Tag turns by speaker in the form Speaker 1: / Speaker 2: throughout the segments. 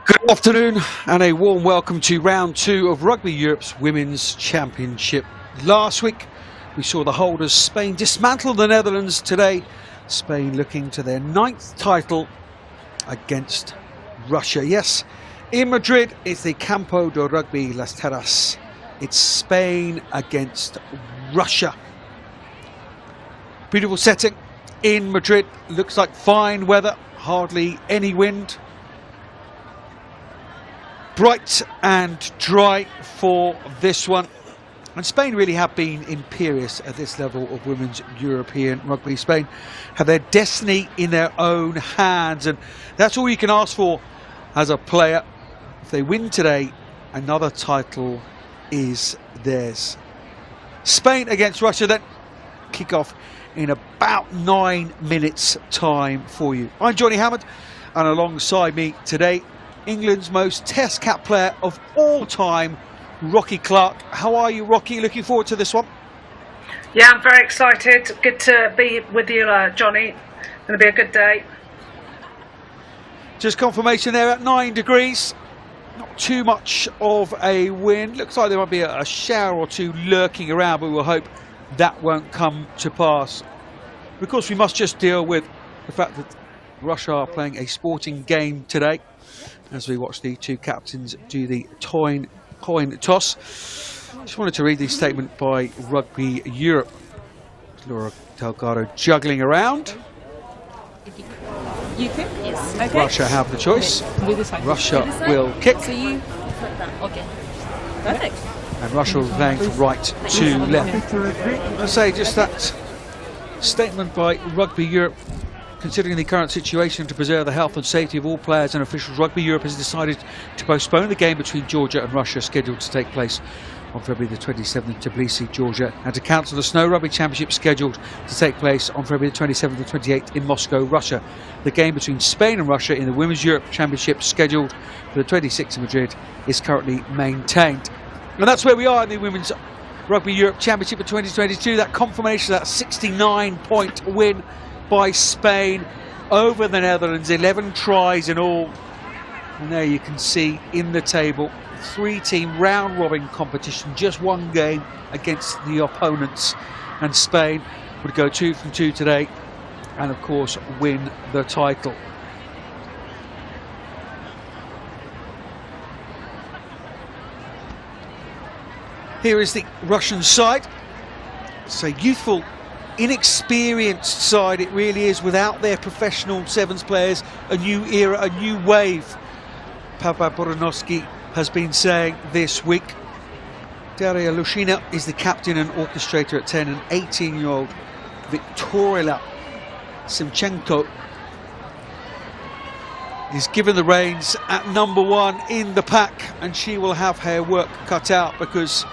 Speaker 1: Good afternoon and a warm welcome to round two of Rugby Europe's Women's Championship. Last week we saw the holders Spain dismantle the Netherlands. Today Spain looking to their 9th title against Russia. Yes, in Madrid it's the Campo de Rugby Las Terras. It's Spain against Russia. Beautiful setting in Madrid. Looks like fine weather, hardly any wind. Bright and dry for this one. And Spain really have been imperious at this level of women's European rugby. Spain have their destiny in their own hands, and that's all you can ask for as a player. If they win today, another title is theirs. Spain against Russia then. Kick off in about 9 minutes time for you. I'm Johnny Hammond, and alongside me today, England's most test cap player of all time, Rocky Clark. How are you, Rocky? Looking forward to this one?
Speaker 2: Yeah, I'm very excited. Good to be with you, Johnny. Going to be a good day.
Speaker 1: Just confirmation there at 9 degrees. Not too much of a wind. Looks like there might be a shower or two lurking around, but we'll hope that won't come to pass. Of course, we must just deal with the fact that Russia are playing a sporting game today, as we watch the two captains do the coin toss. Just wanted to read the statement by Rugby Europe. Laura Delgado juggling around.
Speaker 3: You kick? Yes. Okay.
Speaker 1: Russia have the choice.
Speaker 3: Okay.
Speaker 1: Russia will kick.
Speaker 3: So you... Okay. Perfect.
Speaker 1: And Russia will be playing from right to left. I say just that statement by Rugby Europe. Considering the current situation to preserve the health and safety of all players and officials, Rugby Europe has decided to postpone the game between Georgia and Russia, scheduled to take place on February the 27th in Tbilisi, Georgia, and to cancel the Snow Rugby Championship scheduled to take place on February the 27th and 28th in Moscow, Russia. The game between Spain and Russia in the Women's Europe Championship, scheduled for the 26th in Madrid, is currently maintained. And that's where we are in the Women's Rugby Europe Championship of 2022. That confirmation, that 69-point win by Spain over the Netherlands, 11 tries in all. And there you can see in the table, 3-team round-robin competition, just one game against the opponents. And Spain would go 2 from 2 today and of course win the title. Here is the Russian side. It's a youthful, inexperienced side, it really is, without their professional sevens players. A new era, a new wave, Papa Boronovsky has been saying this week. Daria Lushina is the captain and orchestrator at 10, and 18-year-old Victoria Simchenko is given the reins at number 1 in the pack, and she will have her work cut out, because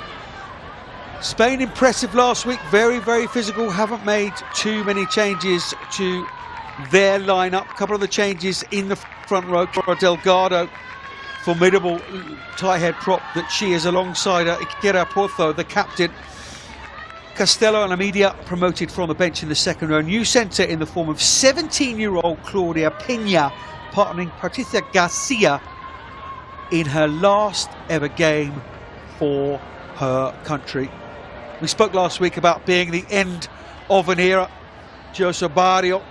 Speaker 1: Spain impressive last week, very, very physical, haven't made too many changes to their lineup. A couple of the changes in the front row. Laura Delgado, formidable tie head prop that she is alongside her. Ikera Porto, the captain. Castello and Amedia promoted from the bench in the second row. New centre in the form of 17-year-old Claudia Pena, partnering Patricia Garcia in her last ever game for her country. We spoke last week about being the end of an era. Jose Barrio,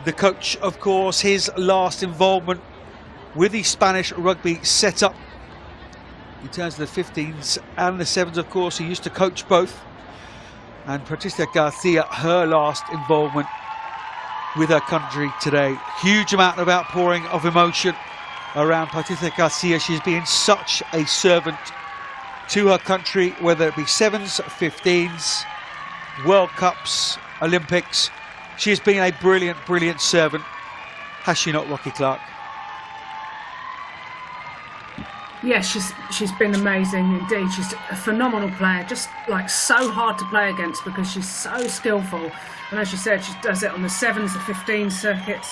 Speaker 1: the coach, of course, his last involvement with the Spanish rugby setup in terms of the 15s and the 7s, of course. He used to coach both. And Patricia Garcia, her last involvement with her country today. Huge amount of outpouring of emotion around Patricia Garcia. She's been such a servant to her country, whether it be 7s, 15s, World Cups, Olympics. She has been a brilliant, brilliant servant. Has she not, Rocky Clark?
Speaker 2: Yes, she's been amazing indeed. She's a phenomenal player, just like so hard to play against because she's so skillful. And as you said, she does it on the 7s, the 15 circuits,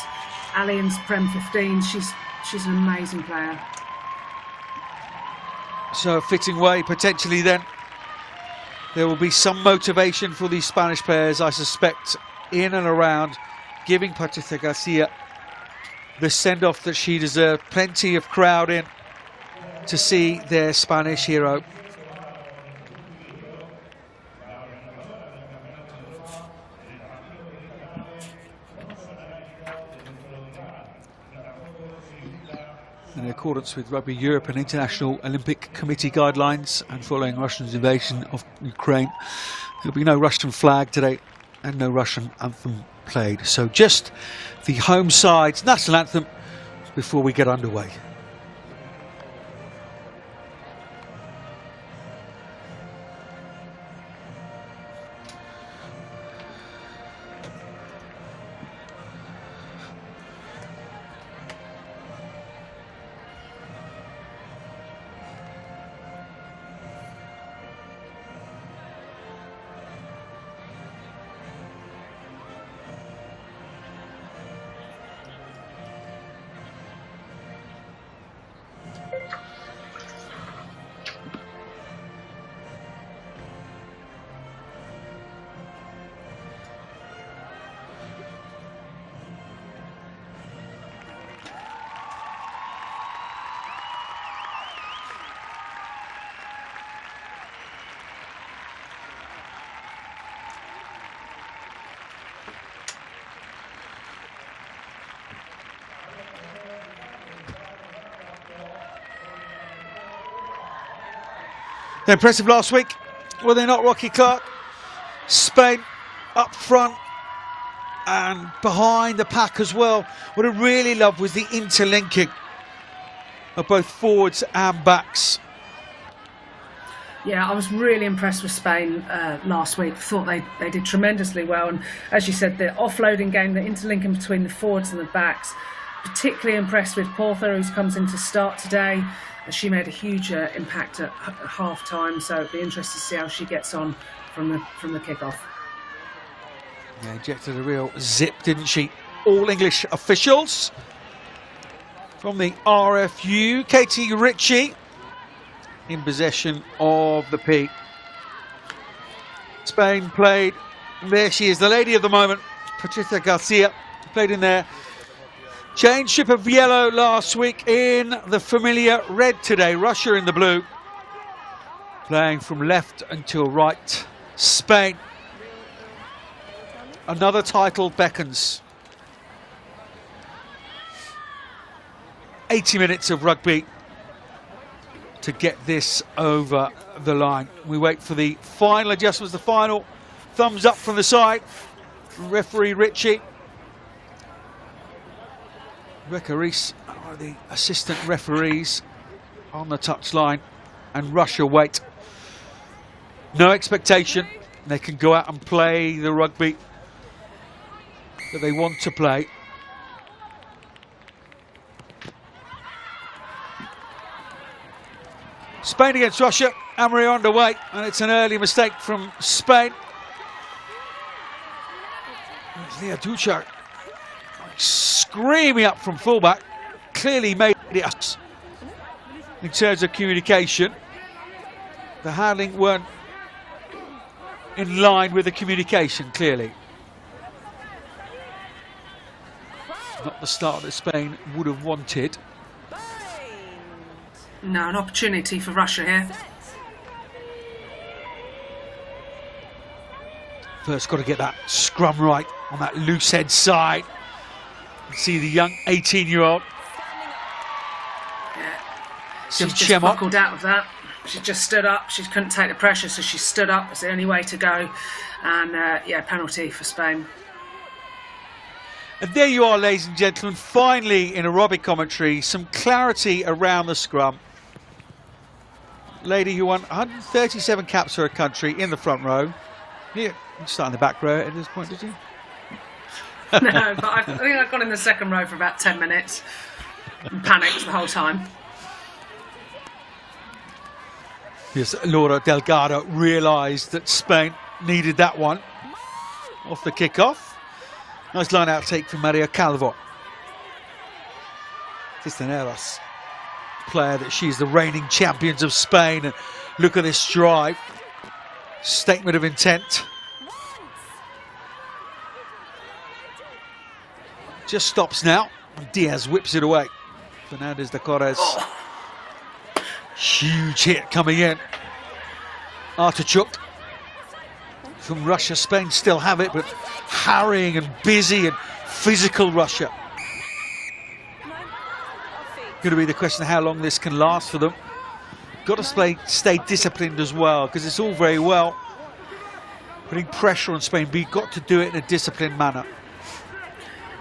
Speaker 2: Allianz Prem 15s. She's an amazing player.
Speaker 1: So a fitting way, potentially then, there will be some motivation for these Spanish players, I suspect, in and around, giving Patricia Garcia the send-off that she deserved. Plenty of crowd in to see their Spanish hero. In accordance with Rugby Europe and International Olympic Committee guidelines and following Russia's invasion of Ukraine, there'll be no Russian flag today and no Russian anthem played. So just the home side's national anthem before we get underway. They're impressive last week, were they not, Rocky Clark? Spain up front and behind the pack as well. What I really loved was the interlinking of both forwards and backs.
Speaker 2: Yeah, I was really impressed with Spain last week. Thought they did tremendously well. And as you said, the offloading game, the interlinking between the forwards and the backs. Particularly impressed with Porter, who comes in to start today. She made a huge impact at half time, so it'll be interesting to see how she gets on from the kickoff.
Speaker 1: Yeah, injected a real zip, didn't she? All English officials from the RFU. Katie Ritchie in possession of the P. Spain played, there she is, the lady of the moment, Patricia Garcia, played in there. Change ship of yellow last week in the familiar red today. Russia in the blue. Playing from left until right. Spain. Another title beckons. 80 minutes of rugby to get this over the line. We wait for the final adjustments, the final thumbs up from the side. Referee Ritchie. Rebecca Reese are the assistant referees on the touchline, and Russia wait. No expectation. They can go out and play the rugby that they want to play. Spain against Russia. Amaria underway, and it's an early mistake from Spain. Leah Duchar screaming up from fullback, clearly made it us in terms of communication. The handling weren't in line with the communication, clearly. Not the start that Spain would have wanted.
Speaker 2: No, an opportunity for Russia here.
Speaker 1: First got to get that scrum right on that loose head side. See the young 18-year-old.
Speaker 2: Yeah. She's just buckled out of that. She just stood up. She couldn't take the pressure, so she stood up. It's the only way to go. And yeah, penalty for Spain.
Speaker 1: And there you are, ladies and gentlemen. Finally, in aerobic commentary, some clarity around the scrum. Lady who won 137 caps for her country in the front row. Yeah, you start in the back row at this point, did you?
Speaker 2: No, but I think I got in the second row for about 10 minutes and panicked the whole time.
Speaker 1: Yes, Laura Delgado realised that Spain needed that one off the kick-off. Nice line-out take from Maria Calvo. Cisneros, player that she's the reigning champions of Spain. And look at this drive. Statement of intent. Just stops now. Diaz whips it away. Fernandez de Corres. Huge hit coming in. Artachuk from Russia. Spain still have it, but harrying and busy and physical Russia. Going to be the question of how long this can last for them. Got to stay disciplined as well, because it's all very well putting pressure on Spain, but you've got to do it in a disciplined manner.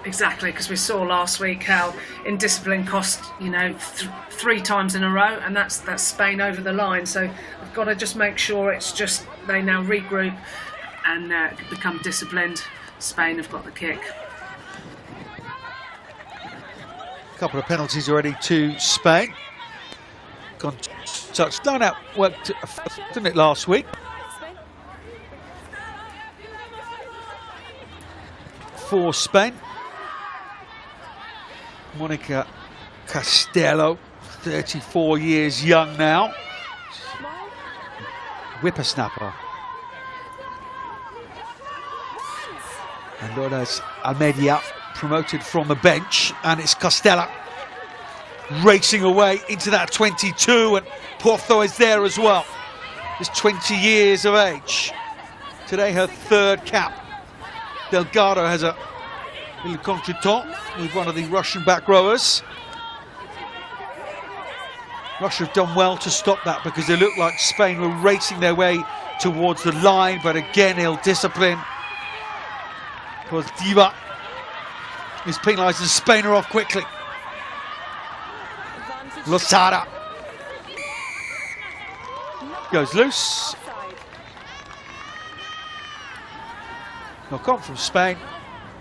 Speaker 2: Exactly, because we saw last week how indiscipline cost, you know, 3 times in a row, and that's Spain over the line. So we've got to just make sure it's just they now regroup and become disciplined. Spain have got the kick.
Speaker 1: A couple of penalties already to Spain. Gone touchdown out, worked, didn't it, last week? For Spain. Monica Castello, 34 years young now. Whippersnapper. And Lourdes Almeida promoted from the bench, and it's Castella racing away into that 22, and Porto is there as well. She's 20 years of age. Today her 3rd cap. Delgado has a little contretemps with one of the Russian back rowers. Russia have done well to stop that, because they looked like Spain were racing their way towards the line, but again ill-discipline. Because Diva is penalised and Spain are off quickly. Losada goes loose. Knock on from Spain.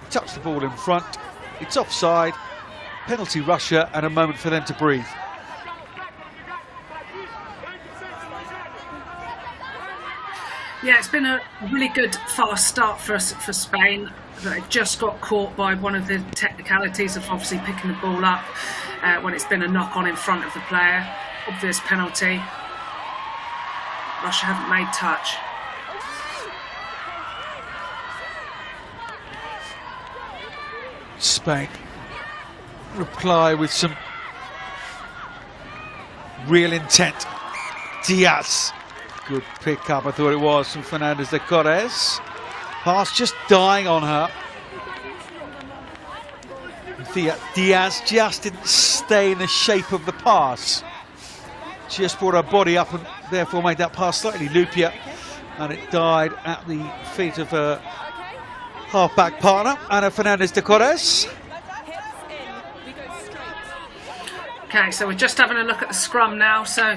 Speaker 1: Touch the ball in front. It's offside. Penalty Russia, and a moment for them to breathe.
Speaker 2: Yeah, it's been a really good fast start for Spain. They've just got caught by one of the technicalities of obviously picking the ball up when it's been a knock on in front of the player. Obvious penalty. Russia haven't made touch.
Speaker 1: Spain reply with some real intent. Diaz, good pick up, I thought it was, from Fernandez de Corres. Pass just dying on her. Diaz just didn't stay in the shape of the pass. She just brought her body up and therefore made that pass slightly loopier, and it died at the feet of her half-back partner, Ana Fernandez de Corres.
Speaker 2: Okay, so we're just having a look at the scrum now. So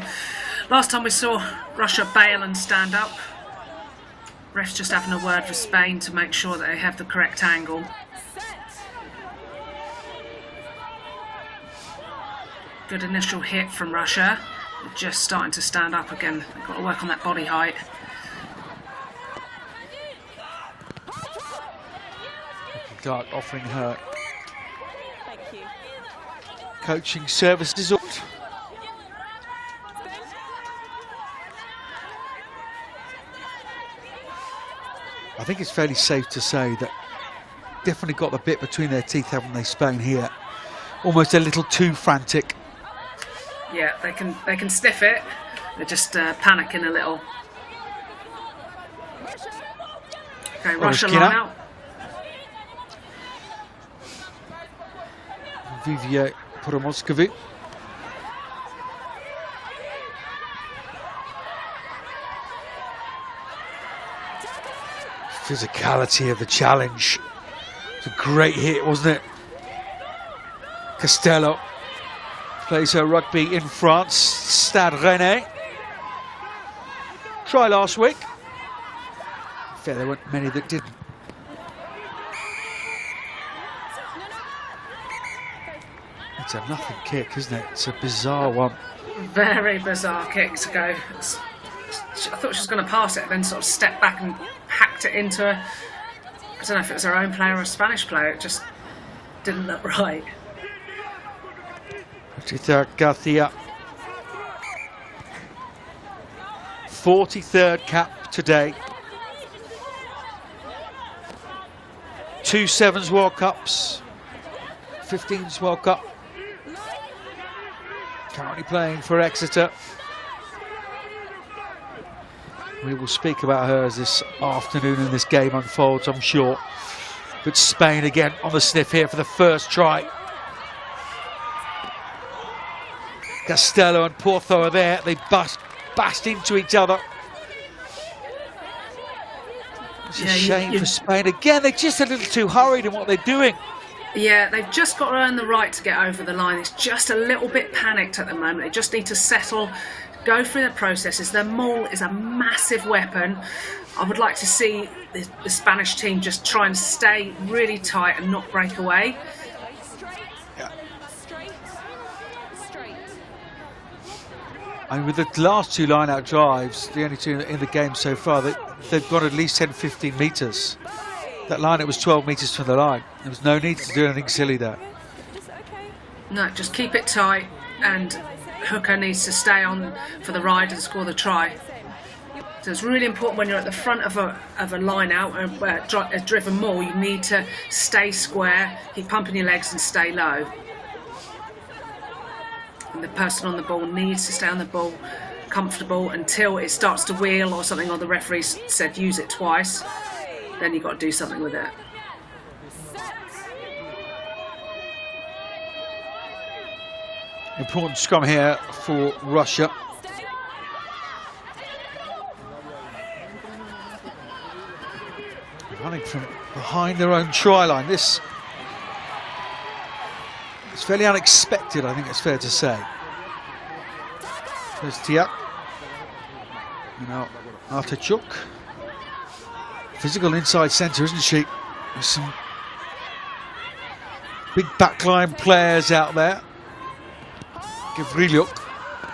Speaker 2: last time we saw Russia bail and stand up. Ref's just having a word with Spain to make sure that they have the correct angle. Good initial hit from Russia. They're just starting to stand up again. They've got to work on that body height.
Speaker 1: Dark offering her coaching services. I think it's fairly safe to say that definitely got the bit between their teeth, haven't they, Spain here? Almost a little too frantic.
Speaker 2: Yeah, they can sniff it. They're just panicking a little. Okay, Russia line out.
Speaker 1: Vivier Promoskovic. Physicality of the challenge. It's a great hit, wasn't it? Castello plays her rugby in France. Stade Rennais. Try last week. Fair, there weren't many that didn't. It's a nothing kick, isn't it? It's a bizarre one.
Speaker 2: Very bizarre kick to go. I thought she was going to pass it, then sort of stepped back and hacked it into her. I don't know if it was her own player or a Spanish player. It just didn't look right.
Speaker 1: Patricia Garcia. 43rd cap today. 2 Sevens World Cups. 15s World Cup. Currently playing for Exeter. We will speak about her as this afternoon and this game unfolds, I'm sure. But Spain again on the sniff here for the first try. Castello and Porto are there. They bashed into each other. It's a shame for Spain. Again, they're just a little too hurried in what they're doing.
Speaker 2: Yeah, they've just got to earn the right to get over the line. It's just a little bit panicked at the moment. They just need to settle, go through the processes. Their maul is a massive weapon. I would like to see the Spanish team just try and stay really tight and not break away.
Speaker 1: Yeah. And with the last two line-out drives, the only two in the game so far, they've gone at least 10-15 metres. That line-out was 12 metres from the line. There was no need to do anything silly there.
Speaker 2: No, just keep it tight, and Hooker needs to stay on for the ride and score the try. So it's really important when you're at the front of a line-out, a driven maul, you need to stay square, keep pumping your legs and stay low. And the person on the ball needs to stay on the ball comfortable until it starts to wheel or something, or the referee said use it twice. Then you've got to do something with it.
Speaker 1: Important scrum here for Russia. Running from behind their own try line. This is fairly unexpected, I think it's fair to say. There's Tia. And now Artachuk. Physical inside centre, isn't she? There's some big backline players out there. Gavrilyuk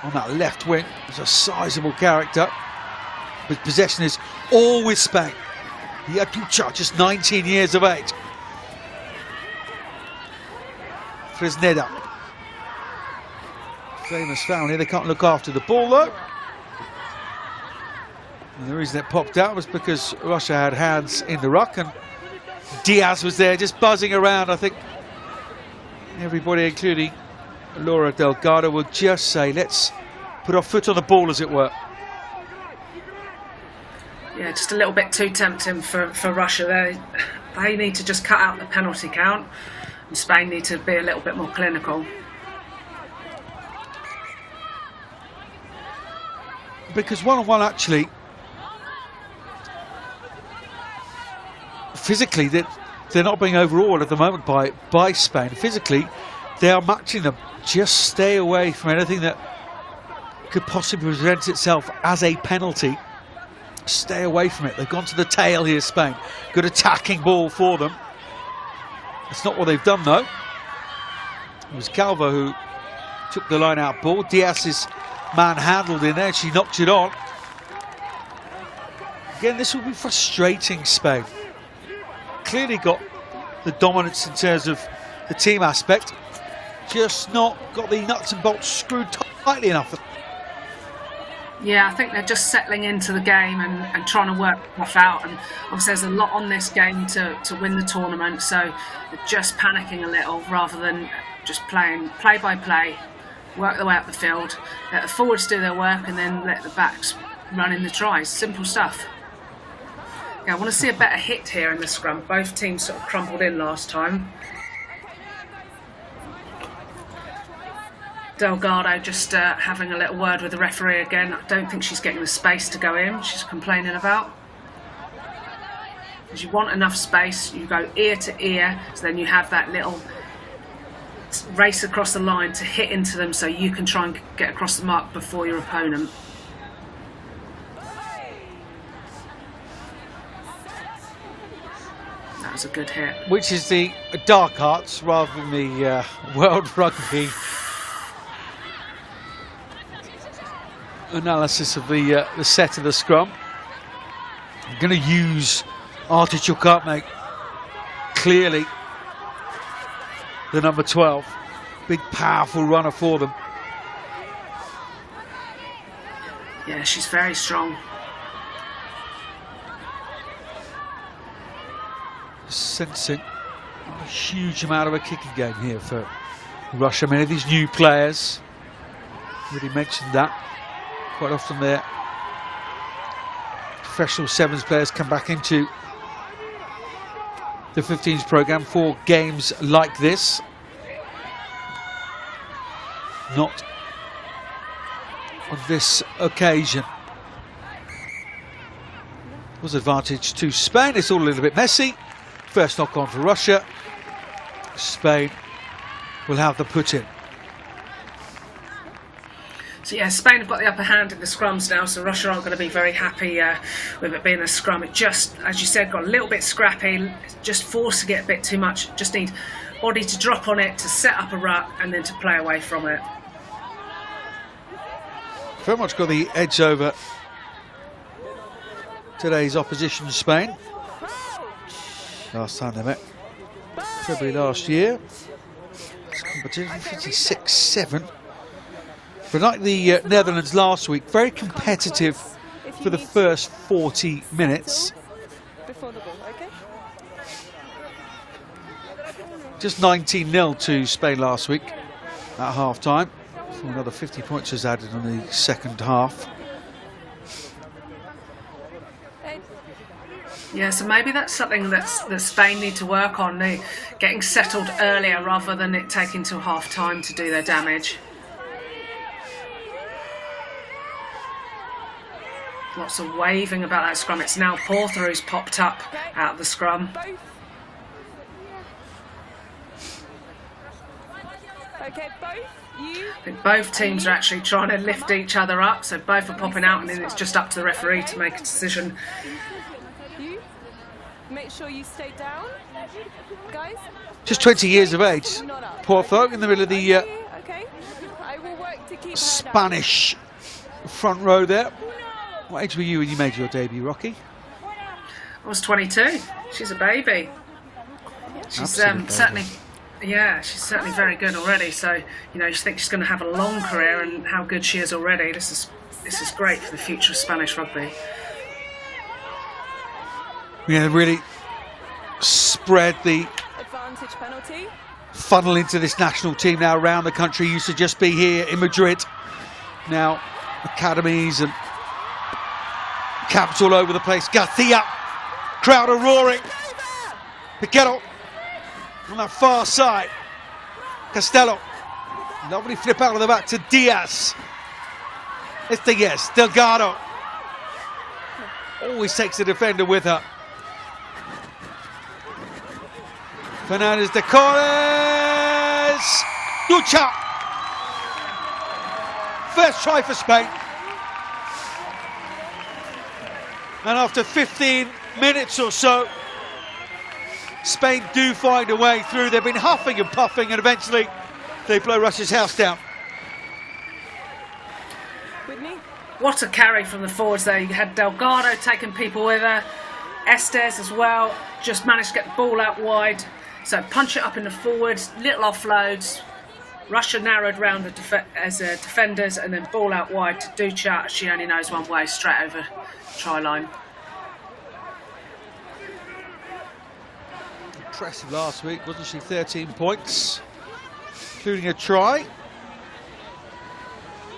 Speaker 1: on that left wing is a sizable character. But possession is all with Spain. Yakucha, just 19 years of age. Fresneda. Famous foul here. They can't look after the ball though. And the reason it popped out was because Russia had hands in the ruck and Diaz was there just buzzing around. I think everybody, including Laura Delgado, will just say, let's put our foot on the ball, as it were.
Speaker 2: Yeah, just a little bit too tempting for Russia. They need to just cut out the penalty count, and Spain need to be a little bit more clinical.
Speaker 1: Because one-on-one, actually, physically, they're not being overawed at the moment by Spain. Physically, they are matching them. Just stay away from anything that could possibly present itself as a penalty. Stay away from it. They've gone to the tail here, Spain. Good attacking ball for them. That's not what they've done, though. It was Calvo who took the line-out ball. Diaz's man-handled in there. She knocked it on. Again, this will be frustrating, Spain. Clearly got the dominance in terms of the team aspect. Just not got the nuts and bolts screwed tightly enough.
Speaker 2: Yeah, I think they're just settling into the game and trying to work stuff out. And obviously there's a lot on this game to win the tournament, so they're just panicking a little rather than just playing play by play, work their way up the field, let the forwards do their work and then let the backs run in the tries. Simple stuff. Yeah, I want to see a better hit here in the scrum. Both teams sort of crumpled in last time. Delgado just having a little word with the referee again. I don't think she's getting the space to go in. She's complaining about. Because you want enough space, you go ear to ear, so then you have that little race across the line to hit into them so you can try and get across the mark before your opponent. That was a good hit.
Speaker 1: Which is the dark arts rather than the World Rugby analysis of the set of the scrum. I'm going to use Artachuk, aren't they? Clearly the number 12. Big powerful runner for them.
Speaker 2: Yeah, she's very strong.
Speaker 1: Sensing Not a huge amount of a kicking game here for Russia. Many of these new players, really mentioned that quite often. Their professional sevens players come back into the 15s program for games like this. Not on this occasion. Was advantage to Spain. It's all a little bit messy. First knock on for Russia. Spain will have the put in.
Speaker 2: So yeah, Spain have got the upper hand in the scrums now, so Russia aren't going to be very happy with it being a scrum. It just, as you said, got a little bit scrappy, just forcing it a bit too much. Just need body to drop on it, to set up a rut, and then to play away from it.
Speaker 1: Very much got the edge over today's opposition, Spain. Last time they met, February last year. It's competition 56-7. But like the Netherlands last week, very competitive for the first 40 minutes. Just 19-0 to Spain last week at half-time. Another 50 points was added on the second half.
Speaker 2: Yeah, so maybe that's something that Spain need to work on, getting settled earlier rather than it taking till half-time to do their damage. Lots of waving about that scrum. It's now Porter who's popped up out of the scrum.
Speaker 3: Okay, both you.
Speaker 2: I think both teams are actually trying to lift each other up, so both are popping out, and then it's just up to the referee to make a decision.
Speaker 3: You make sure you stay down, guys.
Speaker 1: Just 20 years of age. Porter in the middle of the
Speaker 3: Okay. I will work to keep
Speaker 1: Spanish front row there. What age were you when you made your debut, Rocky?
Speaker 2: I was 22. She's a baby. She's certainly, yeah, she's certainly very good already. So you know, you think she's going to have a long career, and how good she is already. This is great for the future of Spanish rugby.
Speaker 1: Yeah, really spread the
Speaker 3: advantage penalty.
Speaker 1: funnel into this national team now around the country. Used to just be here in Madrid. Now academies and camps all over the place. Garcia, crowd are roaring. Piquero on that far side. Costello, lovely flip out of the back to Diaz. It's Diaz, Delgado. Always takes the defender with her. Fernandez de Corres. Lucha. First try for Spain. And after 15 minutes or so, Spain do find a way through. They've been huffing and puffing, and eventually they blow Russia's house down.
Speaker 2: What a carry from the forwards there. You had Delgado taking people with her. Estes as well, just managed to get the ball out wide. So punch it up in the forwards, little offloads. Russia narrowed round as defenders, and then ball out wide to Ducha. She only knows one way, straight over try line.
Speaker 1: Impressive last week, wasn't she? 13 points, including a try.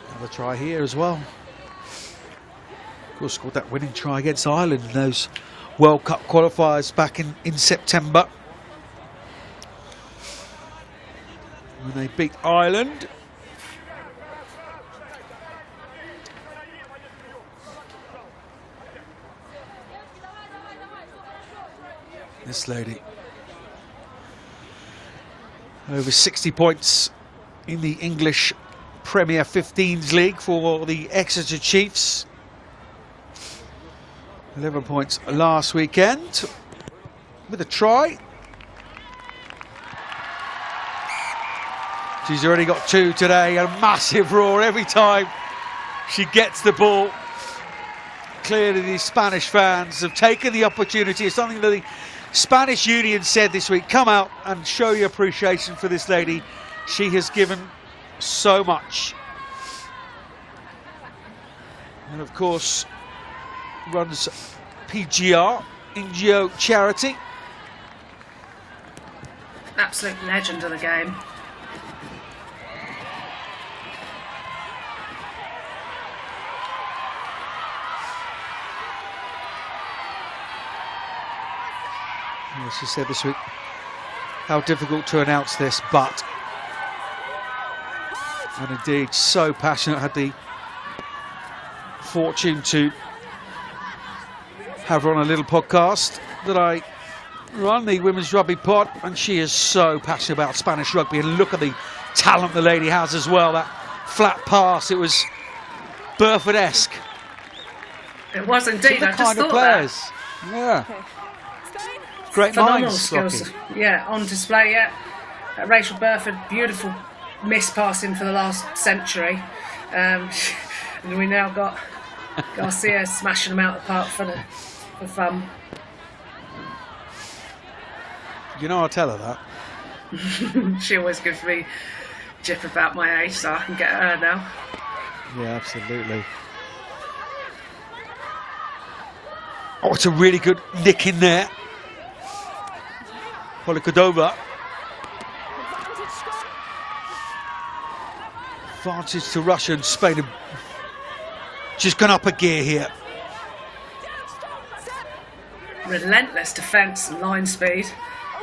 Speaker 1: Another try here as well. Of course, scored that winning try against Ireland in those World Cup qualifiers back in September, when they beat Ireland. This lady, over 60 points in the English Premier 15s League for the Exeter Chiefs. 11 points last weekend with a try. She's already got 2 today. A massive roar every time she gets the ball. Clearly the Spanish fans have taken the opportunity. It's something that the Spanish Union said this week. Come out and show your appreciation for this lady. She has given so much. And of course, runs PGR, NGO charity.
Speaker 2: absolute legend of the game.
Speaker 1: As she said this week, how difficult to announce this, but, and indeed so passionate. Had the fortune to have her on a little podcast that I run, the Women's Rugby Pod, and she is so passionate about Spanish rugby, and look at the talent the lady has as well. That flat pass, it was Burford-esque.
Speaker 2: It was indeed.
Speaker 1: The
Speaker 2: I just
Speaker 1: kind of
Speaker 2: thought
Speaker 1: players. Yeah.
Speaker 3: Okay. Spain.
Speaker 1: Great
Speaker 2: phenomenal
Speaker 1: minds,
Speaker 2: skills.
Speaker 1: Rocky.
Speaker 2: Yeah, on display. Yeah, Rachel Burford, beautiful miss passing for the last century, and we now got Garcia smashing them out of the park for fun.
Speaker 1: You know, I'll tell her that.
Speaker 2: She always gives me jip about my age, so I can get her now.
Speaker 1: Yeah, absolutely. Oh, it's a really good nick in there. Polikadova.
Speaker 3: Advantage scrum.
Speaker 1: Advantage to Russia, and Spain have just gone up a gear here.
Speaker 2: Relentless defence and line speed,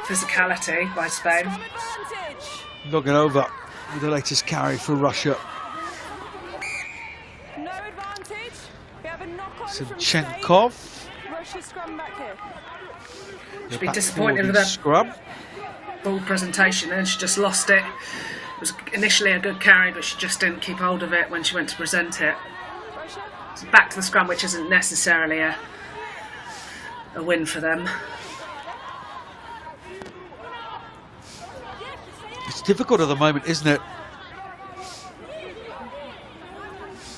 Speaker 2: physicality by Spain.
Speaker 3: Scrum advantage.
Speaker 1: Looking over with the latest carry for Russia.
Speaker 3: No advantage. We have a knock on from
Speaker 1: Zinchenko.
Speaker 3: Spain. Russia scrum back here.
Speaker 2: Should be
Speaker 1: Back
Speaker 2: disappointed
Speaker 1: forward
Speaker 2: with
Speaker 1: in
Speaker 2: that
Speaker 1: scrum.
Speaker 2: ball presentation, and she just lost it. It was initially a good carry, but she just didn't keep hold of it when she went to present it.
Speaker 3: Russia.
Speaker 2: So back to the scrum, which isn't necessarily a win for them.
Speaker 1: It's difficult at the moment, isn't it?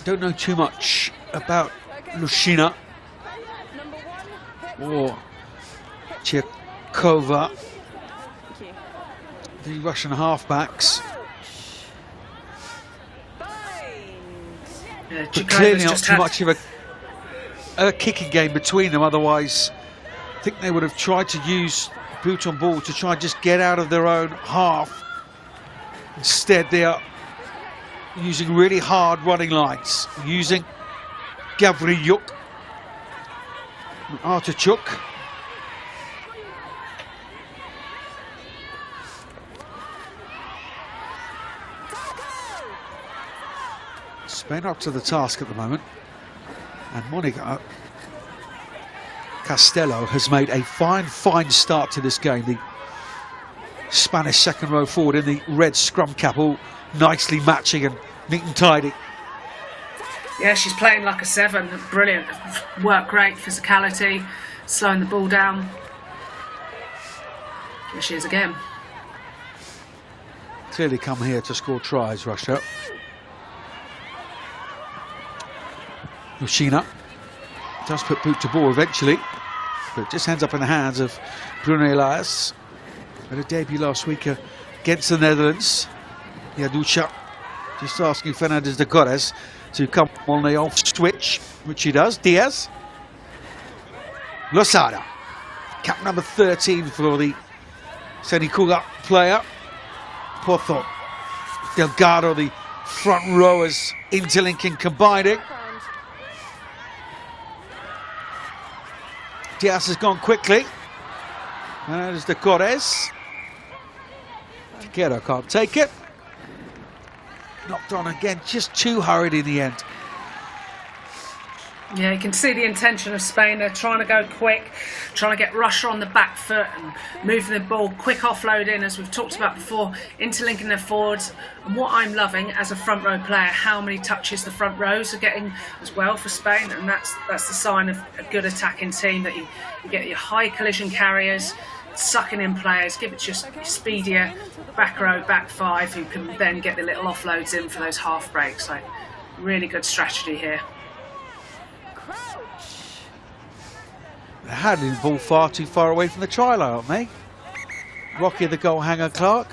Speaker 1: Don't know too much about Lushina
Speaker 3: Number one. Hit.
Speaker 1: or Chirkova,
Speaker 3: Thank you.
Speaker 1: the Russian halfbacks.
Speaker 3: Bind.
Speaker 1: But clearly not too much of a kicking game between them. Otherwise, I think they would have tried to use boot on ball to try and just get out of their own half. Instead, they are using really hard running lines, using Gavrilyuk, Artachuk. Spain up to the task at the moment, and Monica Castello has made a fine start to this game. The Spanish second row forward in the red scrum cap, all nicely matching and neat and tidy.
Speaker 2: Yeah, she's playing like a 7. Brilliant work rate, physicality, slowing the ball down. Here she is again.
Speaker 1: Clearly come here to score tries, Russia. Lushina does put boot to ball eventually, but it just ends up in the hands of Bruno Elias. Had a debut last week against the Netherlands. Yaducha just asking Fernandez de Corres to come on the off switch, which he does. Diaz. Losada, cap number 13 for the Senegal player. Pozo, Delgado, the front rowers interlinking, combining. Diaz has gone quickly. And there's de Corres. Figueroa can't take it. Knocked on again, just too hurried in the end.
Speaker 2: Yeah, you can see the intention of Spain. They're trying to go quick, trying to get Russia on the back foot and moving the ball, quick offloading, as we've talked about before, interlinking their forwards. And what I'm loving as a front row player, how many touches the front rows are getting as well for Spain, and that's the sign of a good attacking team, that you get your high collision carriers, sucking in players, give it just speedier back row, back five, who can then get the little offloads in for those half breaks. So really good strategy here.
Speaker 1: They're handling the ball far too far away from the try line, aren't they? Rocky the goal hanger Clark.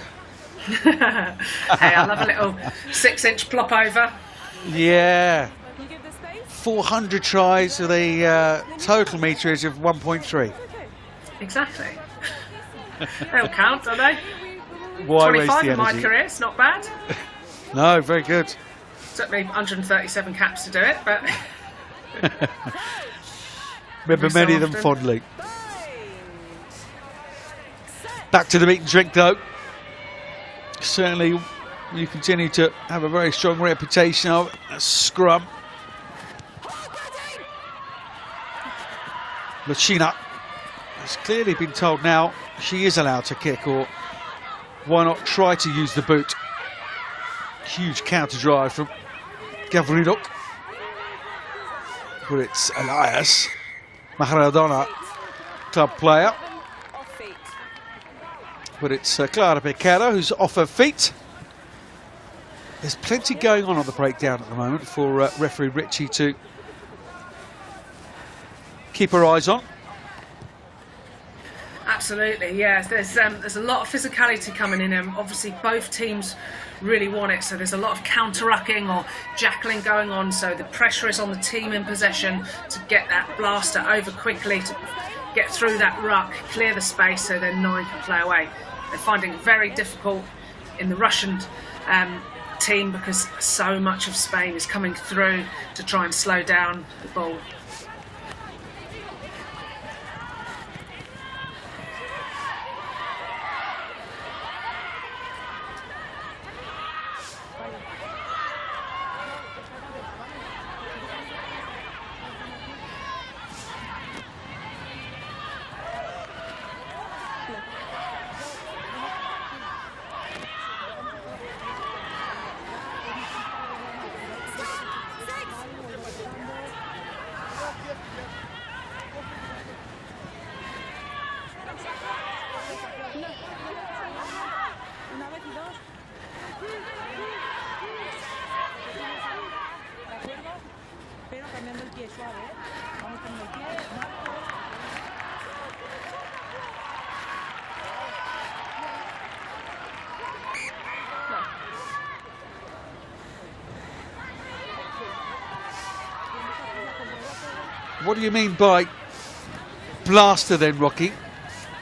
Speaker 2: Hey, I love a little 6-inch plop over.
Speaker 1: Yeah.
Speaker 3: You give the space.
Speaker 1: 400 tries with a total meterage of 1.3.
Speaker 3: Okay.
Speaker 2: Exactly. They'll count, don't they?
Speaker 3: We
Speaker 1: Why waste
Speaker 2: 25
Speaker 1: the
Speaker 2: in my
Speaker 1: energy?
Speaker 2: career, it's not bad.
Speaker 1: No, very good.
Speaker 2: Took me 137 caps to do it, but
Speaker 1: Remember
Speaker 2: Every so
Speaker 1: many of them
Speaker 2: often.
Speaker 1: fondly. Back to the meat and drink though. Certainly you continue to have a very strong reputation of a scrum. Lachina has clearly been told now she is allowed to kick, or why not try to use the boot. Huge counter drive from Gavriluk. But it's Elias Maharadona, club player.
Speaker 3: Off feet.
Speaker 1: But it's Clara Piquero who's off her feet. There's plenty going on the breakdown at the moment for referee Ritchie to keep her eyes on.
Speaker 2: absolutely, yeah. There's a lot of physicality coming in, and obviously both teams really want it. So there's a lot of counter-rucking or jackling going on. So the pressure is on the team in possession to get that blaster over quickly, to get through that ruck, clear the space so then 9 can play away. They're finding it very difficult in the Russian team because so much of Spain is coming through to try and slow down the ball.
Speaker 3: Una vez y dos. ¿De acuerdo? Pero cambiando el pie suave, ¿eh? Vamos con el pie.
Speaker 1: What do you mean by blaster then, Rocky?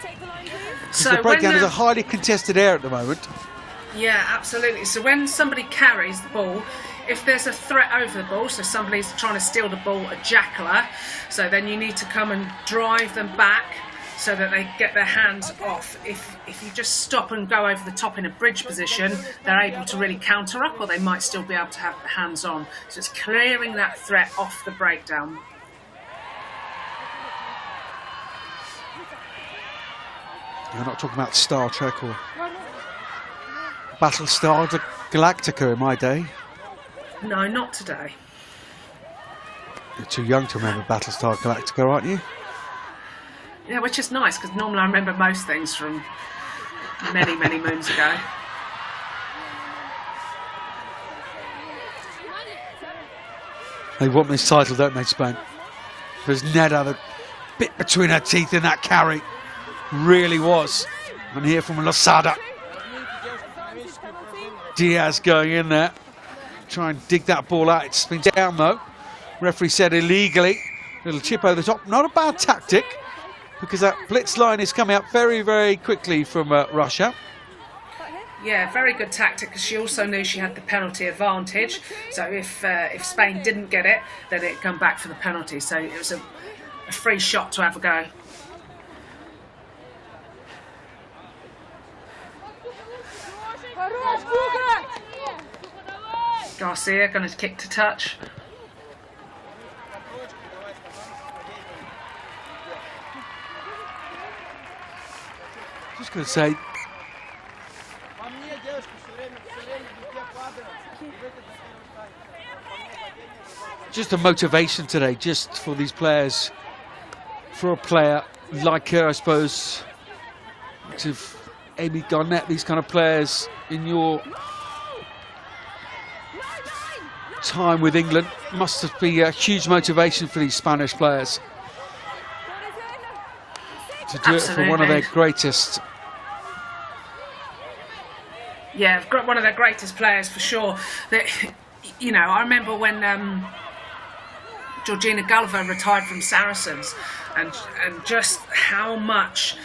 Speaker 3: Take the line, please.
Speaker 1: Because
Speaker 2: So
Speaker 1: the breakdown
Speaker 2: when
Speaker 1: is
Speaker 2: the-
Speaker 1: a highly contested air at the moment.
Speaker 2: Yeah, absolutely. So when somebody carries the ball, if there's a threat over the ball, so somebody's trying to steal the ball, a jackler, so then you need to come and drive them back so that they get their hands off. If you just stop and go over the top in a bridge position, they're able to really counter up, or they might still be able to have the hands on. So it's clearing that threat off the breakdown.
Speaker 1: You're not talking about Star Trek or Battlestar Galactica in my day.
Speaker 2: No, not today.
Speaker 1: You're too young to remember Battlestar Galactica, aren't you?
Speaker 2: Yeah, which is nice, because normally I remember most things from many, many moons ago.
Speaker 1: They want this title, don't they, Spain? Because Neda, the bit between her teeth in that carry, really was. And here from Losada. Diaz going in there. Try and dig that ball out. It's been down though. Referee said illegally. Little chip over the top. Not a bad tactic, because that blitz line is coming up very, very quickly from Russia.
Speaker 2: Yeah, very good tactic, because she also knew she had the penalty advantage. So if Spain didn't get it, then it'd come back for the penalty. So it was a free shot to have a go. Garcia going to kick to touch.
Speaker 1: Just going to say, just a motivation today, just for these players, for a player like her, I suppose, to Amy Garnett, these kind of players in your time with England, must be a huge motivation for these Spanish players to do it for one of their greatest.
Speaker 2: Yeah, one of their greatest players for sure. That, you know, I remember when Georgina Gulliver retired from Saracens, and just how much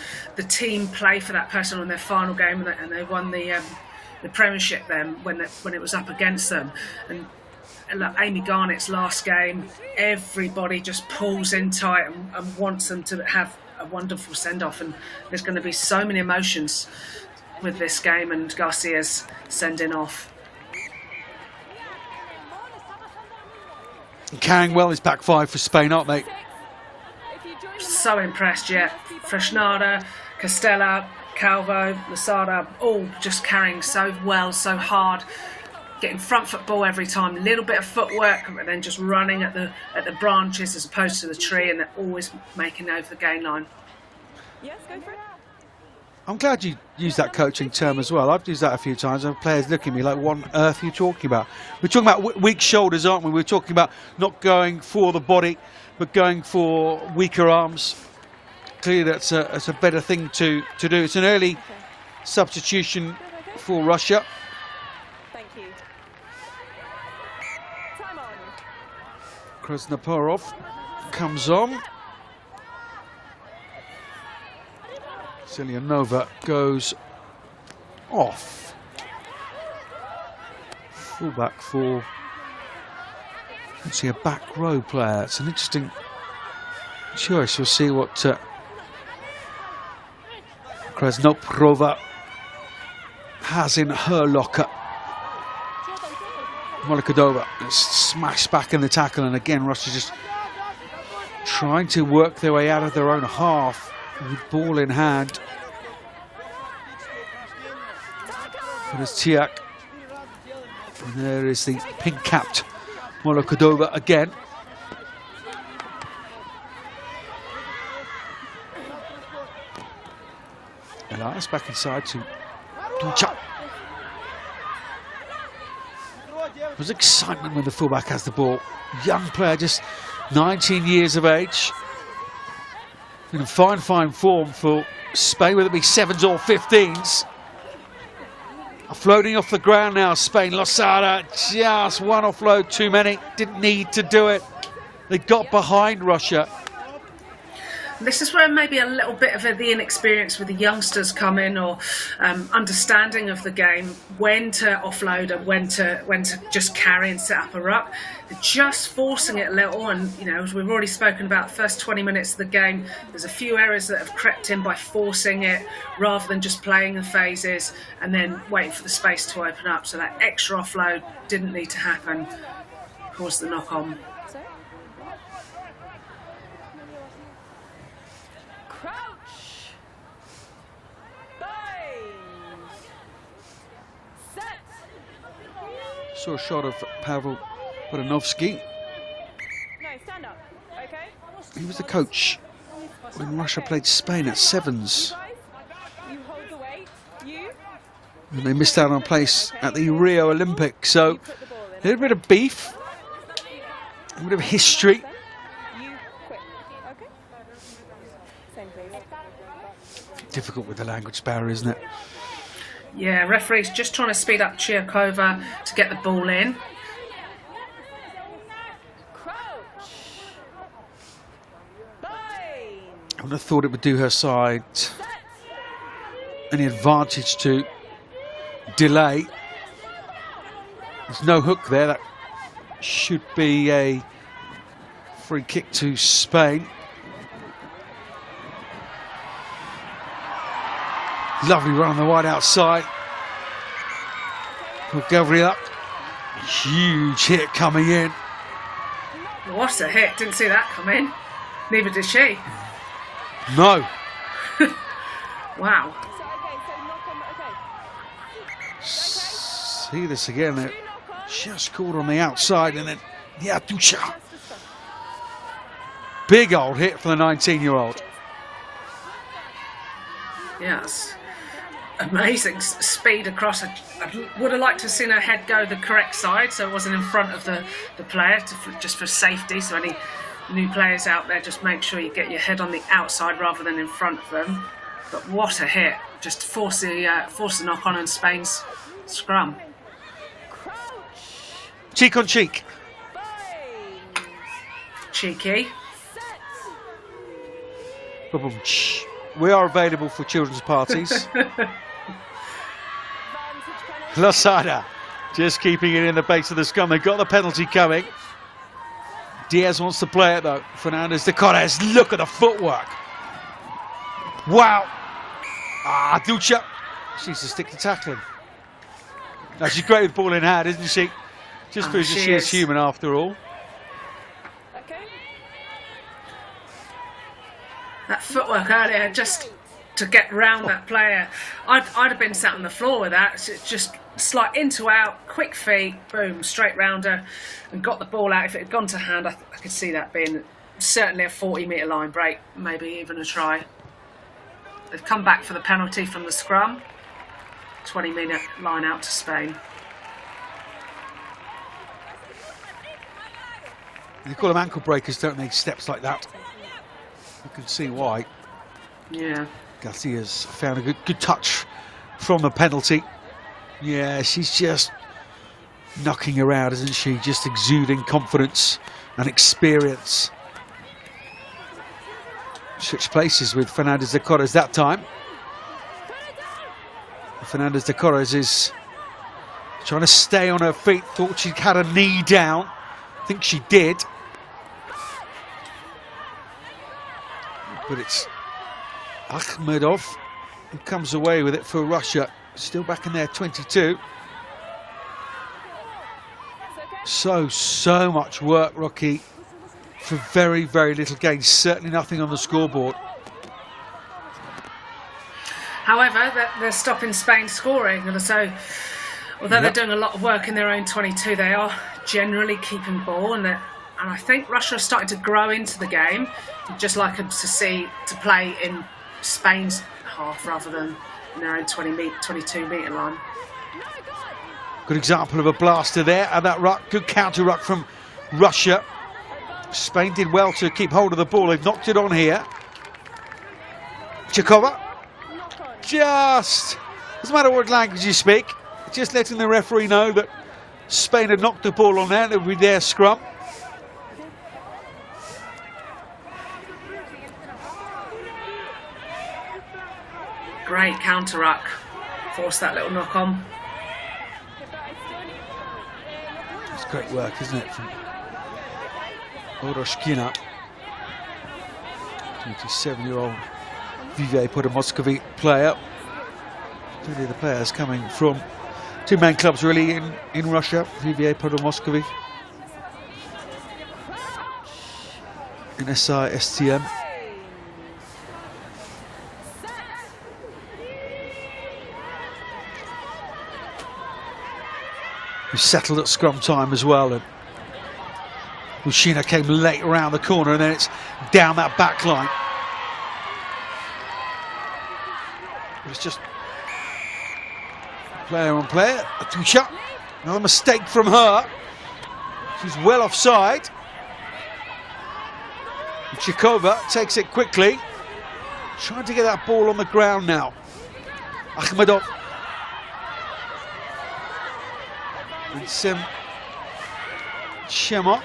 Speaker 2: the team play for that person on their final game, and they won the Premiership then when it was up against them. And look, Amy Garnett's last game, everybody just pulls in tight and wants them to have a wonderful send-off, and there's going to be so many emotions with this game and Garcia's sending off.
Speaker 1: Carrying well is back five for Spain, aren't they?
Speaker 2: So impressed, yeah. Fresnada, Castella, Calvo, Lasada, all just carrying so well, so hard, getting front foot ball every time, a little bit of footwork, and then just running at the branches as opposed to the tree, and they're always making over the gain line.
Speaker 3: Yes, go for it.
Speaker 1: I'm glad you used that coaching term as well. I've used that a few times, and players look at me like, what on earth are you talking about? We're talking about weak shoulders, aren't we? We're talking about not going for the body, but going for weaker arms. Clearly that's a better thing to do. It's an early substitution for Russia.
Speaker 3: Thank you. Time on.
Speaker 1: Krasnoporov comes on. Silianova goes off. Fullback for, let's see, a back row player. It's an interesting choice. We'll see what Krasnoporova has in her locker. Molokhodova smashed back in the tackle, and again Russia just trying to work their way out of their own half with ball in hand. There's Tiak, and there is the pink-capped Molokhodova again. Elias back inside to Ducha. There's excitement when the fullback has the ball. Young player, just 19 years of age. In fine form for Spain, whether it be 7s or 15s. Floating off the ground now, Spain. Losada, just one offload too many. Didn't need to do it. They got behind Russia.
Speaker 2: This is where maybe a little bit of the inexperience with the youngsters come in, or understanding of the game, when to offload and when to just carry and set up a ruck. They're just forcing it a little, and as we've already spoken about, the first 20 minutes of the game, there's a few errors that have crept in by forcing it rather than just playing the phases and then waiting for the space to open up. So that extra offload didn't need to happen, caused the knock-on.
Speaker 1: Saw a shot of Pavel Bodanovsky.
Speaker 3: No, stand up, okay?
Speaker 1: He was the coach when Russia played Spain at 7s.
Speaker 3: You hold the weight. You.
Speaker 1: And they missed out on a place at the Rio Olympics. So a little bit of beef, a bit of history.
Speaker 3: You quick. Okay. Same please.
Speaker 1: Difficult with the language barrier, isn't it?
Speaker 2: Yeah, referee's just trying to speed up Chiakova to get the ball in.
Speaker 3: Crouch. Bind.
Speaker 1: I would have thought it would do her side any advantage to delay. There's no hook there. That should be a free kick to Spain. Lovely run on the wide outside for Gavrila. Huge hit coming in.
Speaker 2: What a hit. Didn't see that come in. Neither did she.
Speaker 1: No.
Speaker 2: Wow.
Speaker 3: So knock on. Okay.
Speaker 1: See this again. They're just caught on the outside, and then Ducha. Big old hit for the 19-year-old.
Speaker 2: Yes. Amazing speed across. I would have liked to have seen her head go the correct side, so it wasn't in front of the player, just for safety. So any new players out there, just make sure you get your head on the outside rather than in front of them. But what a hit. Just force the knock on Spain's scrum.
Speaker 1: Cheek on cheek.
Speaker 2: Cheeky.
Speaker 1: Ba-boom. We are available for children's parties. Losada just keeping it in the base of the scrum. They've got the penalty coming. Diaz wants to play it though. Fernandez de Corres, look at the footwork. Wow. Ducha. She needs to stick to tackling. No, she's great with ball in hand, isn't she? Just proves that she is human after all.
Speaker 2: That footwork earlier, just to get round that player. I'd have been sat on the floor with that. It's just slight into out, quick feet, boom, straight round her, and got the ball out. If it had gone to hand, I could see that being certainly a 40-metre line break, maybe even a try. They've come back for the penalty from the scrum. 20-metre line out to Spain.
Speaker 1: They call them ankle breakers, don't they? Steps like that. You can see why.
Speaker 2: Yeah.
Speaker 1: Garcia's found a good touch from the penalty. Yeah, she's just knocking around, isn't she? Just exuding confidence and experience. Switch places with Fernandez de Corres that time. Fernandez de Corres is trying to stay on her feet. Thought she'd had a knee down. I think she did. But it's Akhmedov who comes away with it for Russia. Still back in there, 22. So much work, Rocky, for very little gain. Certainly nothing on the scoreboard.
Speaker 2: However, they're stopping Spain scoring, and so although they're doing a lot of work in their own 22, they are generally keeping ball, and I think Russia are starting to grow into the game. I'd just like them to play in Spain's half rather than in their own 22-metre line.
Speaker 1: Good example of a blaster there at that ruck. Good counter ruck from Russia. Spain did well to keep hold of the ball. They've knocked it on here. Chikova. Just, doesn't matter what language you speak, just letting the referee know that Spain had knocked the ball on there. It would be their scrum.
Speaker 2: Great counter ruck. Force that little knock on.
Speaker 1: It's great work, isn't it, from Oroshkina. 27-year-old Vivier Podomoskovy player. Two of the players coming from two main clubs really in Russia. Vivier Podomoskovy in SI-STM. Who settled at scrum time as well, and Ushina came late around the corner, and then it's down that back line. It was just player on player. Atusha, another mistake from her. She's well offside. Chikova takes it quickly, trying to get that ball on the ground now. Akhmedov. It's Shemok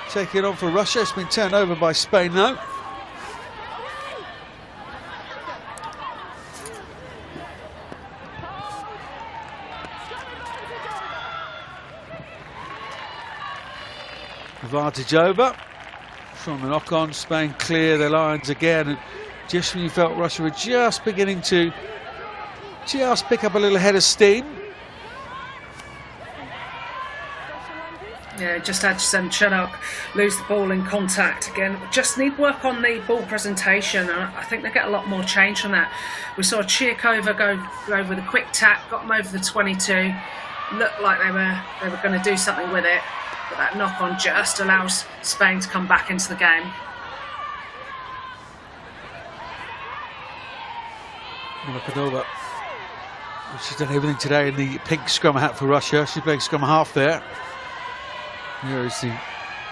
Speaker 1: taking it on for Russia. It's been turned over by Spain though. Advantage over from the knock-on. Spain clear their lines again, and just when you felt Russia were just beginning to pick up a little head of steam.
Speaker 2: Yeah, just had Semchenok lose the ball in contact again. Just need work on the ball presentation. I think they get a lot more change from that. We saw Chirkova go with a quick tap, got them over the 22. Looked like they were going to do something with it, but that knock on just allows Spain to come back into the game.
Speaker 1: Molokadova, she's done everything today in the pink scrum hat for Russia. She's playing scrum half there. Here is the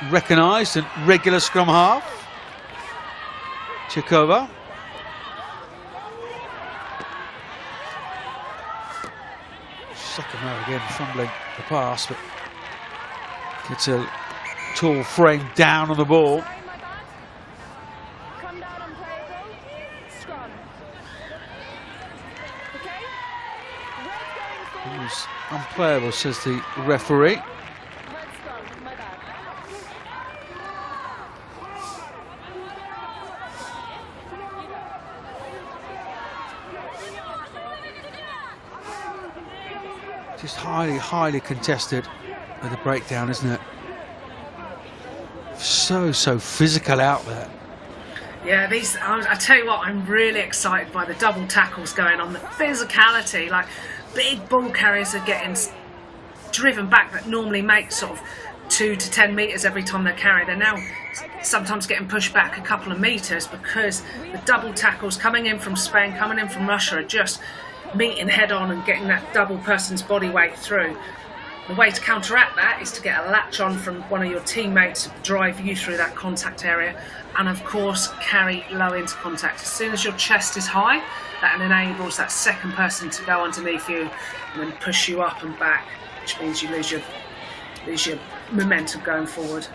Speaker 1: recognised and regular scrum half. Chikova. Second row again, fumbling the pass, but gets a tall frame down on the ball. Unplayable, says the referee. Just highly contested with the breakdown, isn't it? So physical out there.
Speaker 2: Yeah, I tell you what, I'm really excited by the double tackles going on, the physicality. Like, big ball carriers are getting driven back that normally make sort of 2 to 10 metres every time they're carried. They're now sometimes getting pushed back a couple of metres because the double tackles coming in from Spain, coming in from Russia are just meeting head on and getting that double person's body weight through. The way to counteract that is to get a latch on from one of your teammates to drive you through that contact area, and of course carry low into contact. As soon as your chest is high, that enables that second person to go underneath you and then push you up and back, which means you lose your momentum going forward.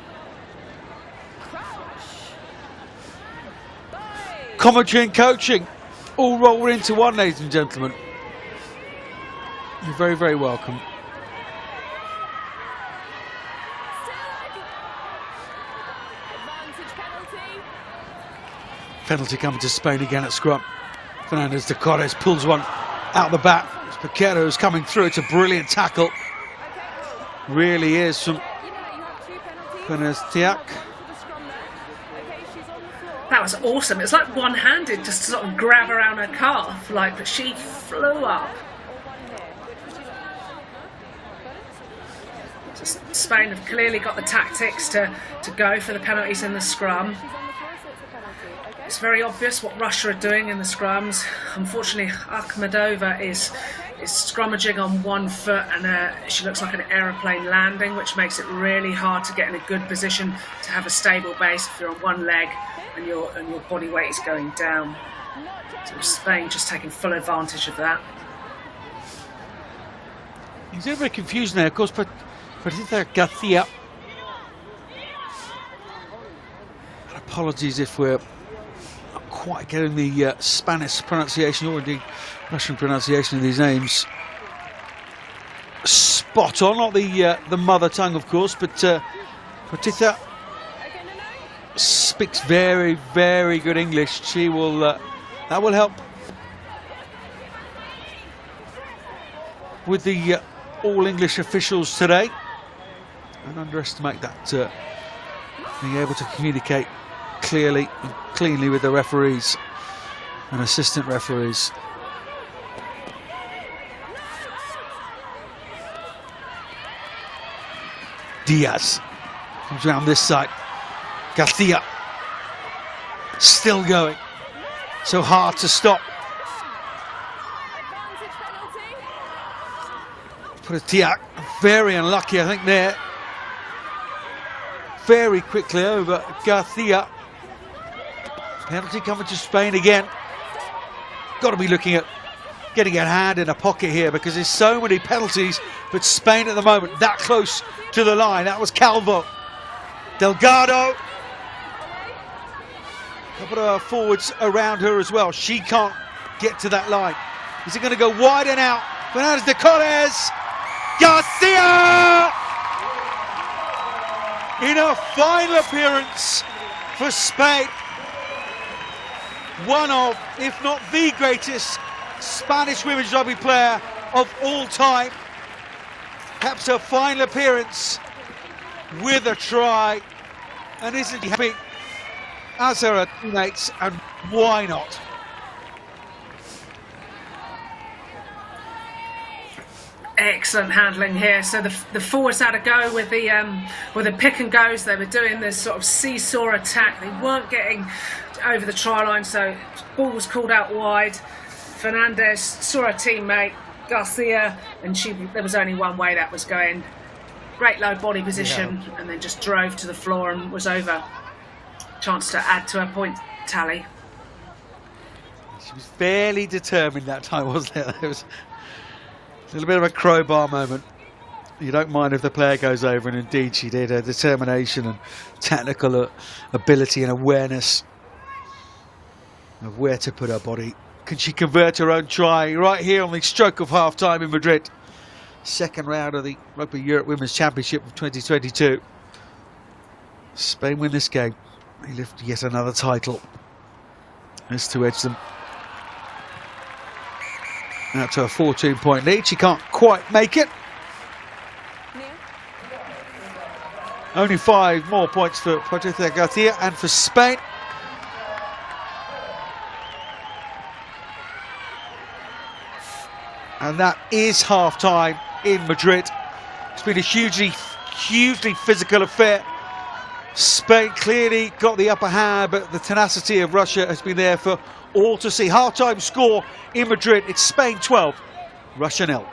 Speaker 1: Commentary and coaching all roll into one, ladies and gentlemen. You're very, very welcome. Penalty coming to Spain again at scrum. Fernandez de Corres pulls one out the back. It's Paquero who's coming through. It's a brilliant tackle. Really is from Penestiak.
Speaker 2: That was awesome. It's like one-handed, just to sort of grab around her calf, like, but she flew up. So Spain have clearly got the tactics to go for the penalties in the scrum. It's very obvious what Russia are doing in the scrums. Unfortunately, Akhmedova is scrummaging on one foot, and she looks like an aeroplane landing, which makes it really hard to get in a good position to have a stable base if you're on one leg and your body weight is going down. So Spain just taking full advantage of that.
Speaker 1: He's a bit confused now, of course, but Patricia Garcia. Apologies if we're not quite getting the Spanish pronunciation or indeed Russian pronunciation of these names spot on. Not the mother tongue, of course, but Patricia speaks very, very good English. She will that will help with the all English officials today, and underestimate that being able to communicate clearly and cleanly with the referees and assistant referees. Diaz comes around this side. Garcia still going, so hard to stop. Patricia very unlucky, I think, there. Very quickly over Garcia. Penalty coming to Spain again. Got to be looking at getting a hand in a pocket here, because there's so many penalties, but Spain at the moment that close to the line. That was Calvo. Delgado. A couple of forwards around her as well. She can't get to that line. Is it going to go wide and out? Fernandez de Corres. Garcia! In a final appearance for Spain. One of, if not the greatest Spanish women's rugby player of all time. Perhaps her final appearance with a try. And isn't she happy, as are her teammates, and why not?
Speaker 2: Excellent handling here. So the forwards had a go with the pick and goes. They were doing this sort of seesaw attack. They weren't getting over the try line, so ball was called out wide. Fernandez saw her teammate Garcia, and there was only one way that was going. Great low body position, and then just drove to the floor and was over. Chance to add to her point tally.
Speaker 1: She was fairly determined that time, wasn't there? There was a little bit of a crowbar moment. You don't mind if the player goes over, and indeed she did. Her determination and technical ability and awareness of where to put her body. Can she convert her own try right here on the stroke of half time in Madrid? second round of the Rugby Europe Women's Championship of 2022. Spain win this game. They lift yet another title. As to edge them out to a 14-point lead. She can't quite make it. Only 5 more points for Patricia Garcia and for Spain. And that is half-time in Madrid. It's been a hugely physical affair. Spain clearly got the upper hand, but the tenacity of Russia has been there for all to see. Half-time score in Madrid. It's Spain 12, Russia 0.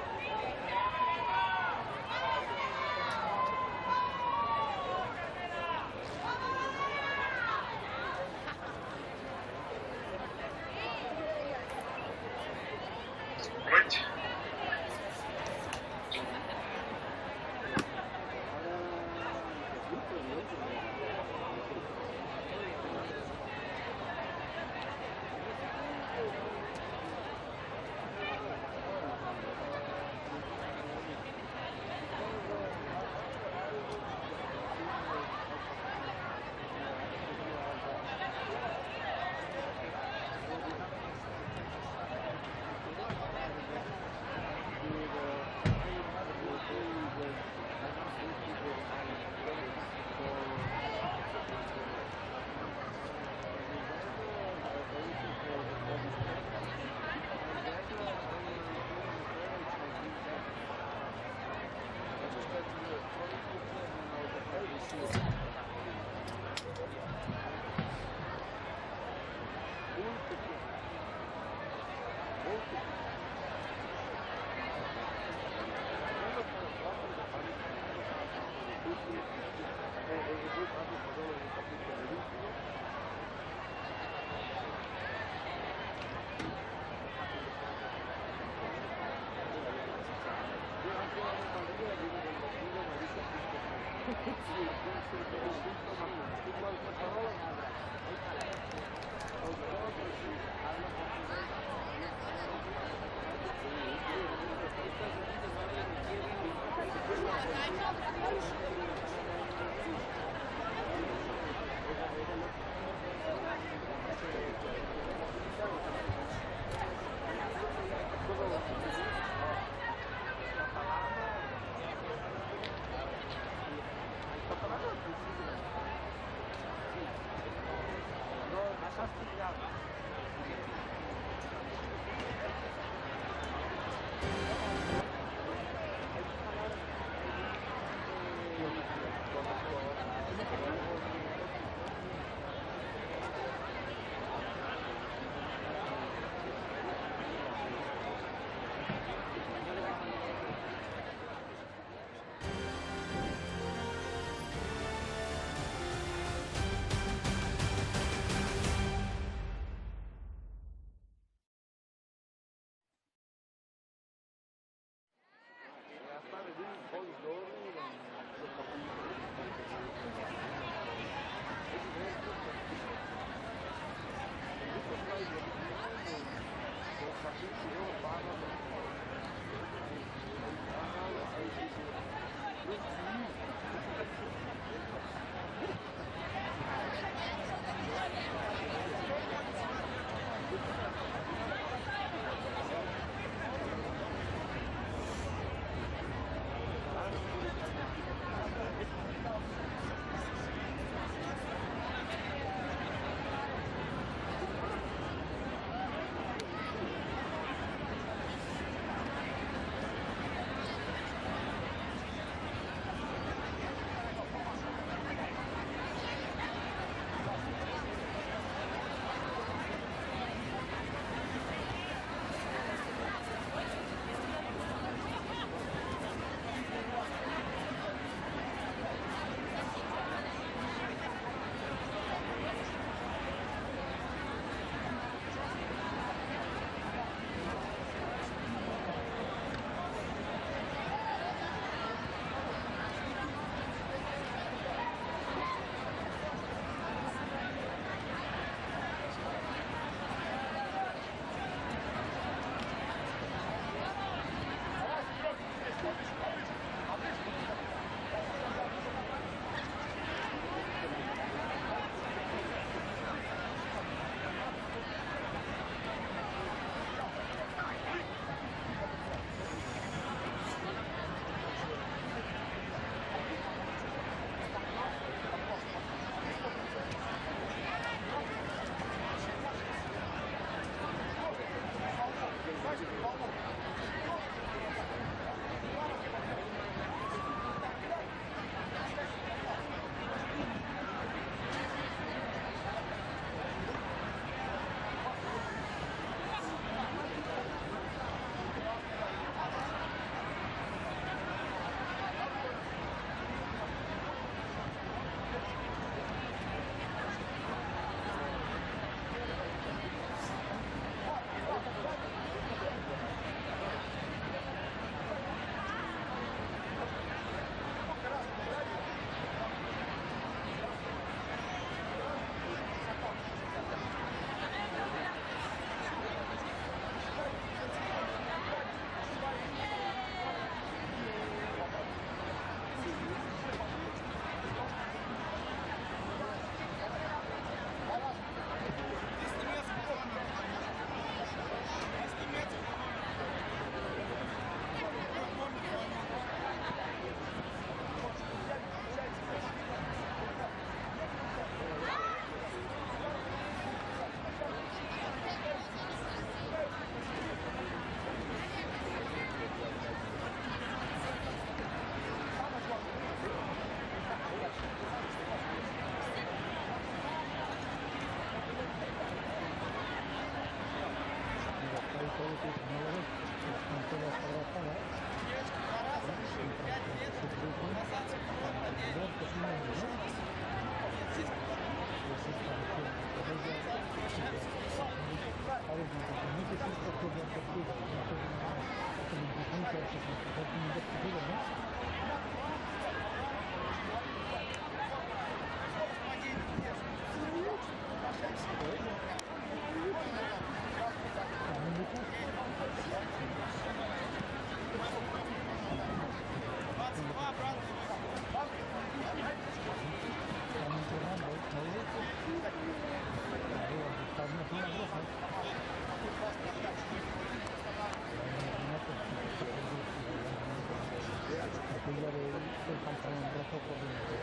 Speaker 4: Aquella del pantalón rojo corriendo.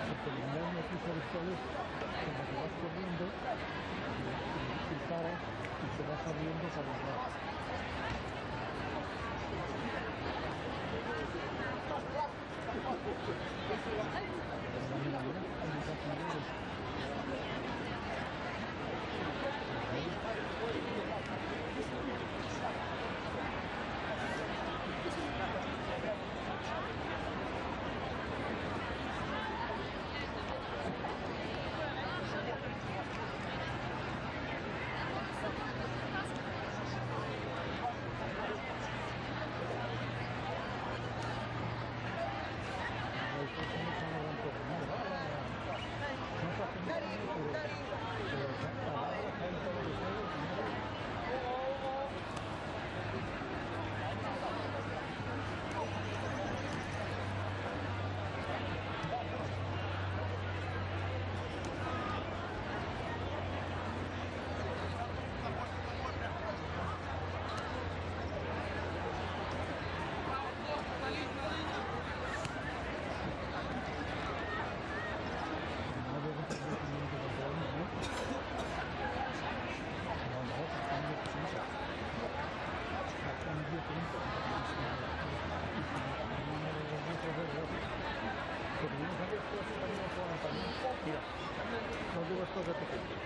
Speaker 4: Porque el engaño que hizo después, como que vas corriendo, y paras y se va saliendo para los lados. Mira, no digo esto de pequeño.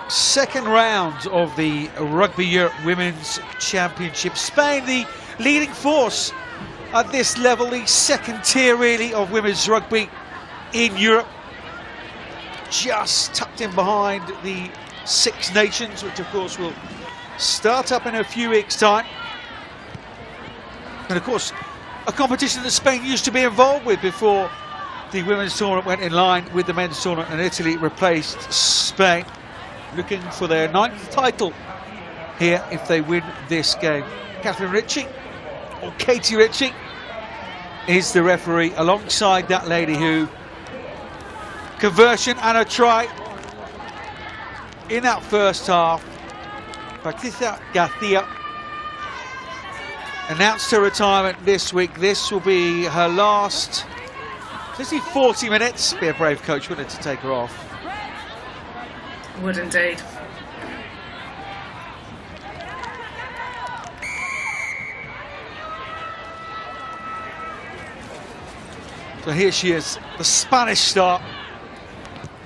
Speaker 1: second round of the Rugby Europe Women's Championship. Spain, the leading force at this level, the second tier really of women's rugby in Europe. Just tucked in behind the Six Nations, which of course will start up in a few weeks' time. And of course, a competition that Spain used to be involved with before the women's tournament went in line with the men's tournament, and Italy replaced Spain, looking for their 9th title here if they win this game. Catherine Ritchie, or Katie Ritchie, is the referee, alongside that lady who conversion and a try in that first half. Patricia Garcia announced her retirement this week. This will be her last 40 minutes. Be a brave coach, wouldn't it, to take her off?
Speaker 2: Would indeed.
Speaker 1: So here she is, the Spanish start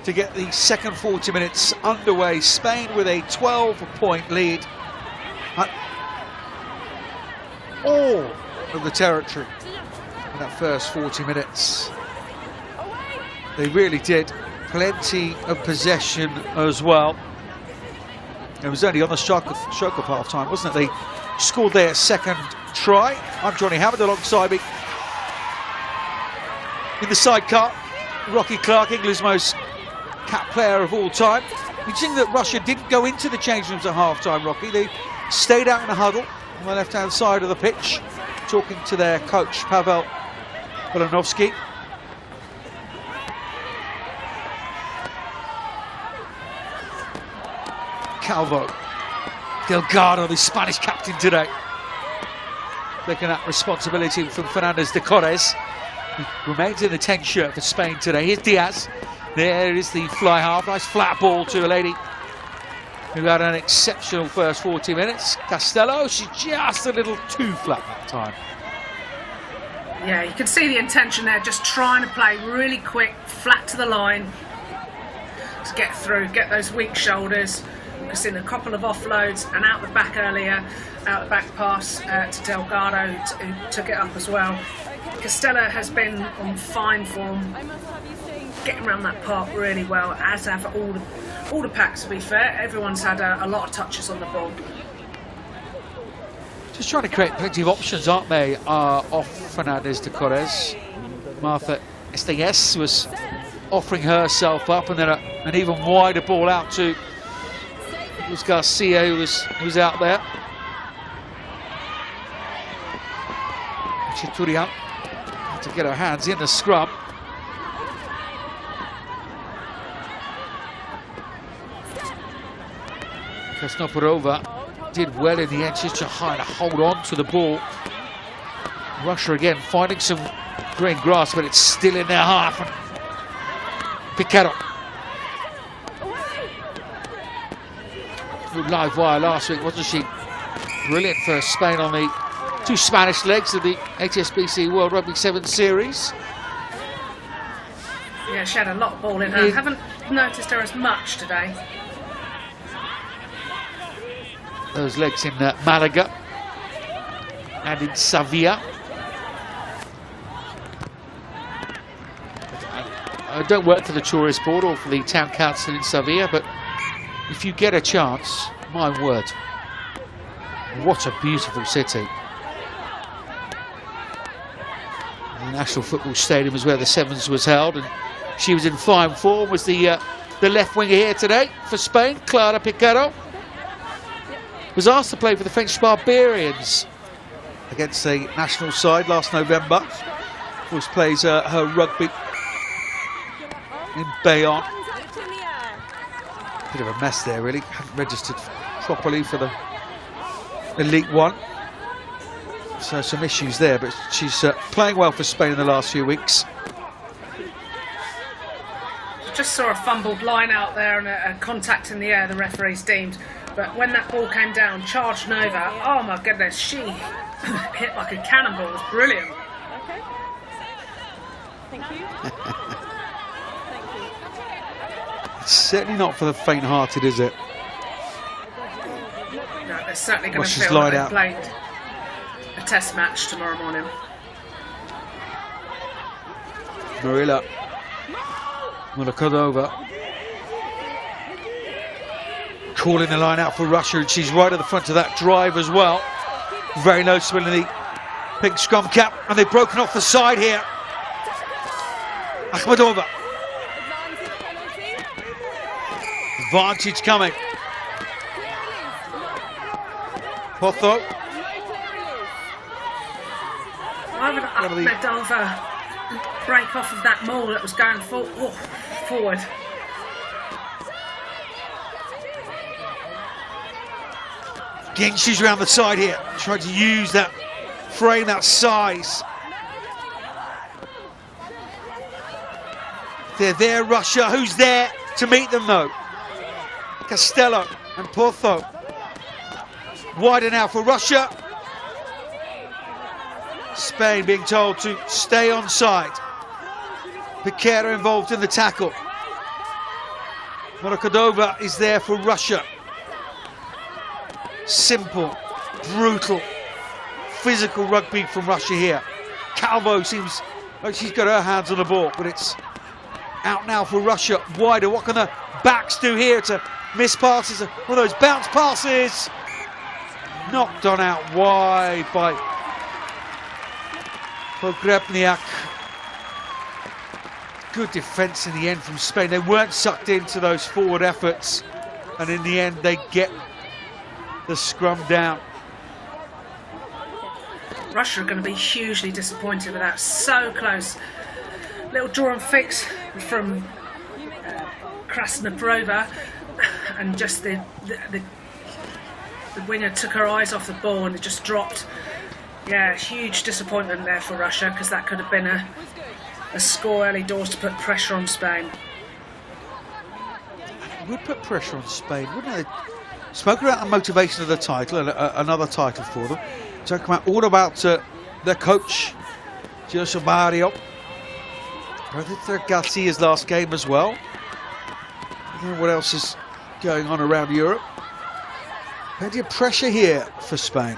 Speaker 1: to get the second 40 minutes underway. Spain with a 12-point lead at all of the territory in that first 40 minutes. They really did. Plenty of possession as well. It was only on the stroke of half time, wasn't it? They scored their second try. I'm Johnny Hammond, alongside me in the sidecar, Rocky Clark, England's most capped player of all time. You think that Russia didn't go into the change rooms at half time, Rocky. They stayed out in a huddle on the left-hand side of the pitch, talking to their coach, Pavel Volanovsky. Calvo Delgado, the Spanish captain today, taking that responsibility from Fernandez de Corres, who remains in the 10 shirt for Spain today. Here's Diaz. There is the fly half. Nice flat ball to a lady who had an exceptional first 40 minutes. Castello, she's just a little too flat that time.
Speaker 2: Yeah, you can see the intention there, just trying to play really quick, flat to the line, to get through, get those weak shoulders. We've seen a couple of offloads and out the back earlier, out the back pass to Delgado, who took it up as well. Costello has been on fine form, getting around that park really well, as have all the packs, to be fair. Everyone's had a lot of touches on the ball.
Speaker 1: Just trying to create plenty of options, aren't they, off Fernandez de Corres. Martha Estéguez was offering herself up, and then an even wider ball out to Luz Garcia, who was out there. Chiturian had to get her hands in the scrum. Krasnoporova did well in the end, just trying to hold on to the ball. Russia again finding some green grass, but it's still in their half. Piquero, live wire last week, wasn't she? Brilliant for Spain on the two Spanish legs of the HSBC World Rugby 7 Series.
Speaker 2: Yeah, she had a lot of ball in her. I haven't noticed her as much today.
Speaker 1: Those legs in Malaga and in Sevilla. I don't work for the tourist board or for the town council in Sevilla, but if you get a chance, my word, what a beautiful city. The National Football Stadium is where the Sevens was held, and she was in fine form, was the left winger here today for Spain. Clara Piquero was asked to play for the French Barbarians against the national side last November. Of course, plays her rugby in Bayonne. Bit of a mess there, really. Hadn't registered properly for the Elite One. So some issues there, but she's playing well for Spain in the last few weeks.
Speaker 2: Just saw a fumbled line out there and a contact in the air, the referee's deemed. But when that ball came down, charged Nova, oh my goodness, she hit like a cannonball. It was brilliant.
Speaker 3: Okay. Thank you. Thank you.
Speaker 1: It's certainly not for the faint-hearted, is it?
Speaker 2: they're certainly going to
Speaker 1: Russia's
Speaker 2: feel
Speaker 1: line
Speaker 2: that
Speaker 1: out.
Speaker 2: they've played a test match tomorrow morning.
Speaker 1: Marilla Molokhodova calling the line out for Russia, and she's right at the front of that drive as well. Very noticeable in the pink scrum cap, and they've broken off the side here. Akhmadova. Advantage coming. Potho.
Speaker 2: Why would Akhmadova break off of that maul that was going forward?
Speaker 1: Again, she's around the side here, trying to use that frame, that size. They're there, Russia. Who's there to meet them, though? Costello and Potho. Wider now for Russia. Spain being told to stay on side. Piquera involved in the tackle. Molokhodova is there for Russia. Simple, brutal, physical rugby from Russia here. Calvo seems like she's got her hands on the ball, but it's out now for Russia. Wider, what can the backs do here to miss passes? One of those bounce passes. Knocked on out wide by Pogrebniak. Good defence in the end from Spain. They weren't sucked into those forward efforts, and in the end they get the scrum down.
Speaker 2: Russia are going to be hugely disappointed with that. So close. Little draw and fix from Krasnoprova, and just the winger took her eyes off the ball and it just dropped. Yeah, huge disappointment there for Russia, because that could have been a score early doors to put pressure on Spain.
Speaker 1: It would put pressure on Spain, wouldn't it? Spoke about the motivation of the title, and another title for them. Talking about all about their coach, Jose Mario. I think they're Garcia's last game as well. I don't know what else is going on around Europe. Plenty of pressure here for Spain.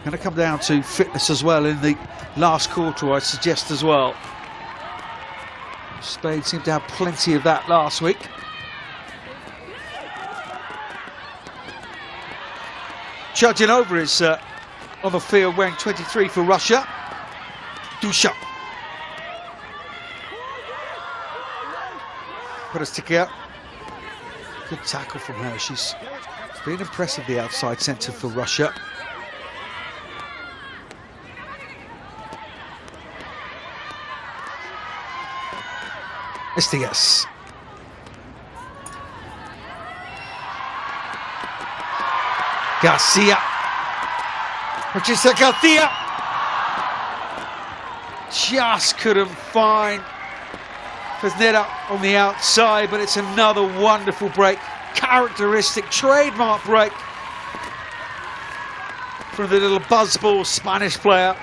Speaker 1: Going to come down to fitness as well in the last quarter, I suggest as well. Spain seemed to have plenty of that last week. Chudzinova is on the field wearing 23 for Russia. Dusha. Podostica. Good tackle from her. She's been impressive, the outside centre for Russia. Estigas. Garcia. Patricia Garcia. Just couldn't find Kuznetsov on the outside, but it's another wonderful break. Characteristic, trademark break from the little buzzball Spanish player.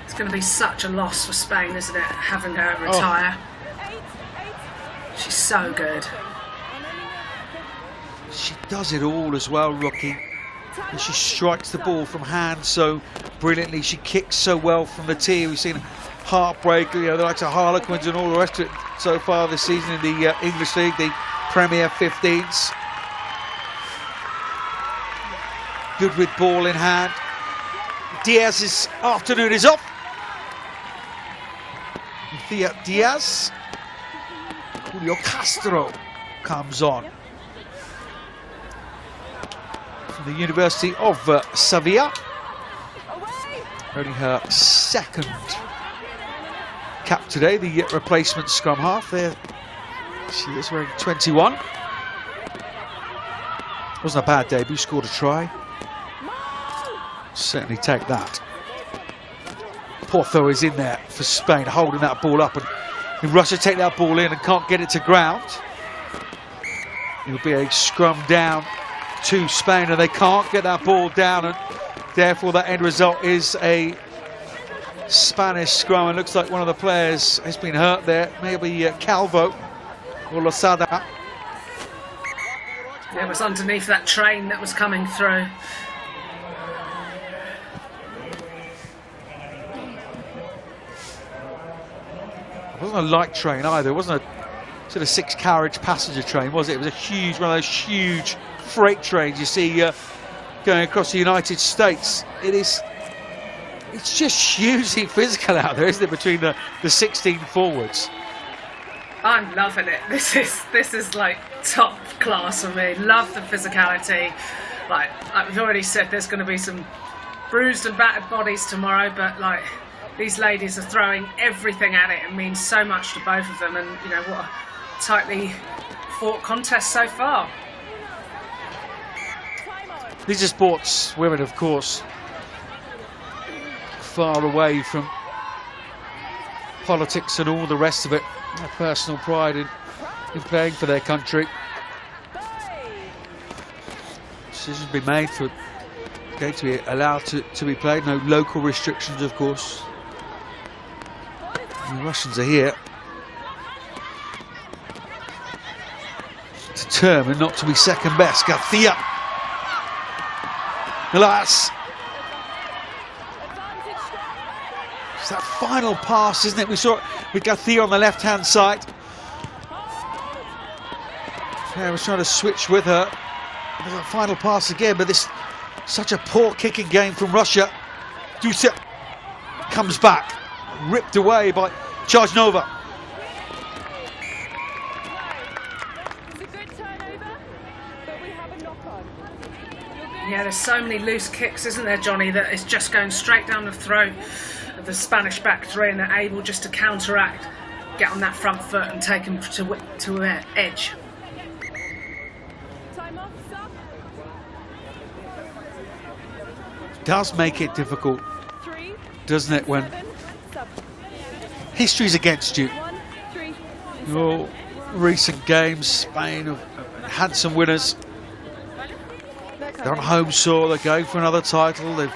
Speaker 2: It's going to be such a loss for Spain, isn't it, having her retire? She's so good.
Speaker 1: She does it all as well, Rocky. And she strikes the ball from hand so brilliantly. She kicks so well from the tee. We've seen heartbreak, the likes of Harlequins and all the rest of it so far this season in the English League, the Premier 15s. Good with ball in hand. Diaz's afternoon is off. Thea Diaz. Julio Castro comes on from the University of Sevilla. Only her second cap today, the replacement scrum half. There she is, wearing 21. Wasn't a bad debut, scored a try. Certainly take that. Potho is in there for Spain, holding that ball up, and if Russia take that ball in and can't get it to ground, it'll be a scrum down to Spain, and they can't get that ball down, and therefore that end result is a Spanish scrum. It looks like one of the players has been hurt there. Maybe Calvo or Losada.
Speaker 2: It was underneath that train that was coming through.
Speaker 1: It wasn't a light train either. It wasn't a sort of 6-carriage passenger train, was it? It was a huge, one of those huge freight trains you see going across the United States. It's just hugely physical out there, isn't it, between the 16 forwards?
Speaker 2: I'm loving it. This is like top class for me. Love the physicality. Like we've already said, there's going to be some bruised and battered bodies tomorrow, but like these ladies are throwing everything at it. It means so much to both of them, and you know what a tightly fought contest so far.
Speaker 1: These are sports women, of course, far away from politics and all the rest of it. Their personal pride in playing for their country. Decisions be made for going to be allowed to be played. No local restrictions, of course. And the Russians are here, determined not to be second best. Garcia. Alas. It's that final pass, isn't it? We saw it with Garcia on the left-hand side. Yeah, was trying to switch with her. There's a final pass again, but this such a poor kicking game from Russia. Dusa comes back, ripped away by Chajnova.
Speaker 3: It's a good turnover, but we have a knock-on.
Speaker 2: Yeah, there's so many loose kicks, isn't there, Johnny, that it's just going straight down the throat of the Spanish back three, and they're able just to counteract, get on that front foot and take them to edge.
Speaker 3: Time off, stop.
Speaker 1: Does make it difficult,
Speaker 3: 3,
Speaker 1: doesn't it, when
Speaker 3: 7, sub.
Speaker 1: history's against you.
Speaker 3: 1, 3.
Speaker 1: Your recent games, Spain have had some winners. They're on home soil, they're going for another title. They've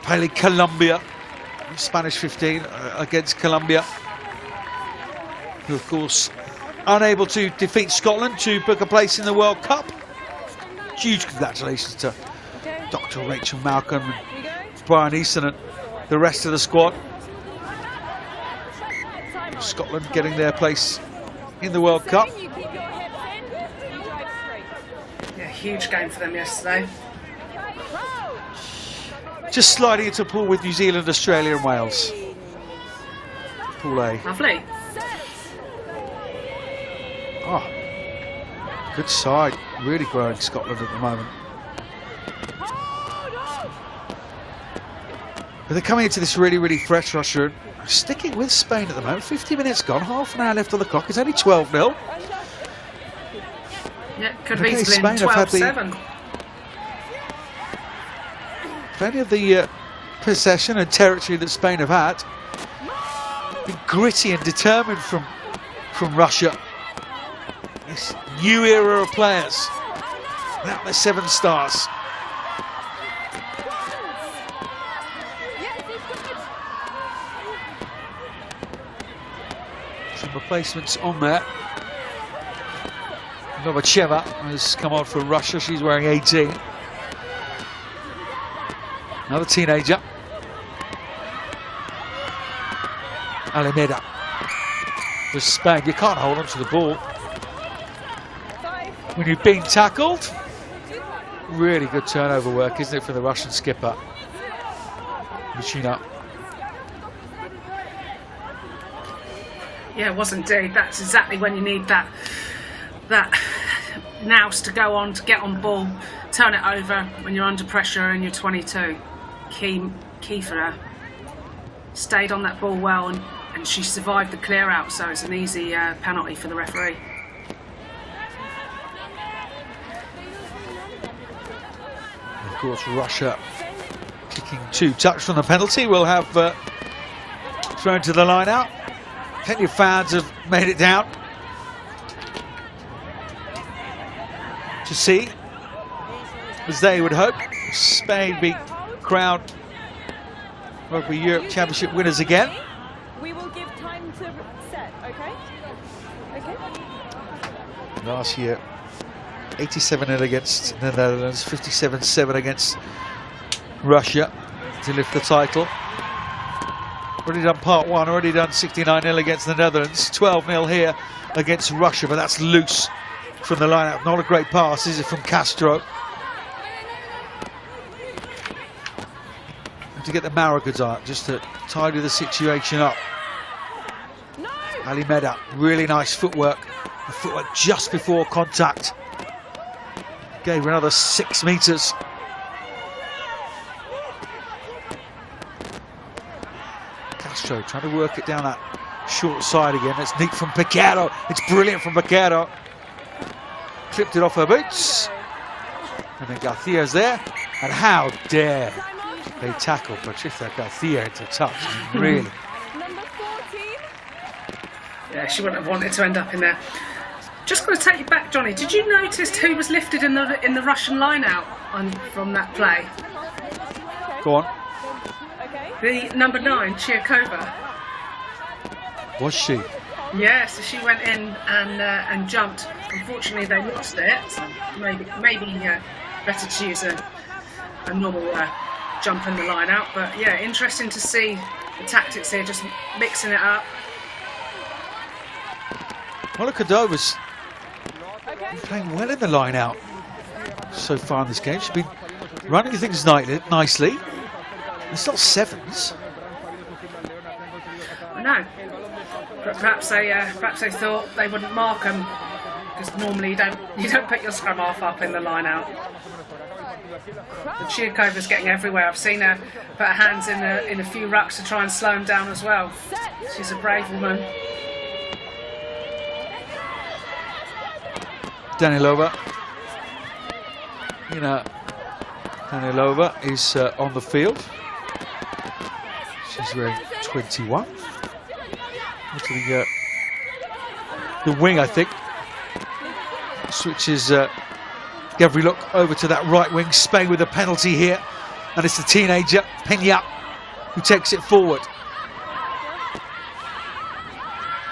Speaker 1: played Colombia, Spanish 15 against Colombia, who of course unable to defeat Scotland to book a place in the World Cup. Huge congratulations to Dr. Rachel Malcolm and Brian Easton and the rest of the squad. Scotland getting their place in the World Cup.
Speaker 3: You keep your hips in, you drive straight.
Speaker 2: Yeah, huge game for them yesterday.
Speaker 1: Just sliding into a pool with New Zealand, Australia and Wales. Pool A.
Speaker 2: Lovely.
Speaker 1: Oh, good side. Really growing Scotland at the moment. But they're coming into this really, really fresh Russia. Sticking with Spain at the moment. 50 minutes gone, half an hour left on the clock. It's only 12-0.
Speaker 2: Yeah, could have
Speaker 1: Okay,
Speaker 2: easily been
Speaker 1: Spain have had
Speaker 2: 12-7.
Speaker 1: Plenty of the possession and territory that Spain have had. Been gritty and determined from Russia. This new era of players. Now they're 7 stars. Some replacements on there. Novacheva has come on for Russia. She's wearing 18. Another teenager. Alameda. For Spain, you can't hold on to the ball when you've been tackled. Really good turnover work, isn't it, for the Russian skipper, Machina.
Speaker 2: Yeah, it was indeed. That's exactly when you need that nous to go on, to get on ball, turn it over when you're under pressure and you're 22. Key for her. Stayed on that ball well, and she survived the clear out, so it's an easy penalty for the referee.
Speaker 1: Of course, Russia kicking 2 touch from the penalty will have thrown to the line out. Plenty of fans have made it down to see, as they would hope, Spain be crowned Rugby Europe Championship winners again.
Speaker 3: We will give time to set, okay? Okay?
Speaker 1: Last year, 87-0 against the Netherlands, 57-7 against Russia to lift the title. Already done part one, already done 69-0 against the Netherlands, 12-0 here against Russia, but that's loose from the line-out. Not a great pass, is it, from Castro? Have to get the Maragoods out just to tidy the situation up. Ali Meda, really nice footwork. The footwork just before contact. Gave her another 6 metres. Castro trying to work it down that short side again. It's neat from Piquero. It's brilliant from Piquero. Clipped it off her boots. And then Garcia's there. And how dare they tackle Patricia Garcia into touch. Really.
Speaker 3: Number 14.
Speaker 2: Yeah, she wouldn't have wanted to end up in there. Just going to take you back, Johnny. Did you notice who was lifted in the Russian line-out from that play?
Speaker 1: Go on.
Speaker 3: Okay.
Speaker 2: The number 9, Chiakova.
Speaker 1: Was she?
Speaker 2: Yeah, so she went in and jumped. Unfortunately, they lost it. So maybe better to use a normal jump in the line-out. But yeah, interesting to see the tactics here, just mixing it up.
Speaker 1: Monica Cordova's playing well in the line-out so far in this game. She's been running things nicely. It's not sevens.
Speaker 2: I know. But perhaps they thought they wouldn't mark them, because normally you don't put your scrum half up in the line-out. But Chiakova's getting everywhere. I've seen her put her hands in a few rucks to try and slow him down as well. She's a brave woman.
Speaker 1: Danilova. Danilova is on the field. She's wearing 21. To the wing, I think. Switches Gavriluk over to that right wing. Spain with a penalty here. And it's the teenager, Peña, who takes it forward.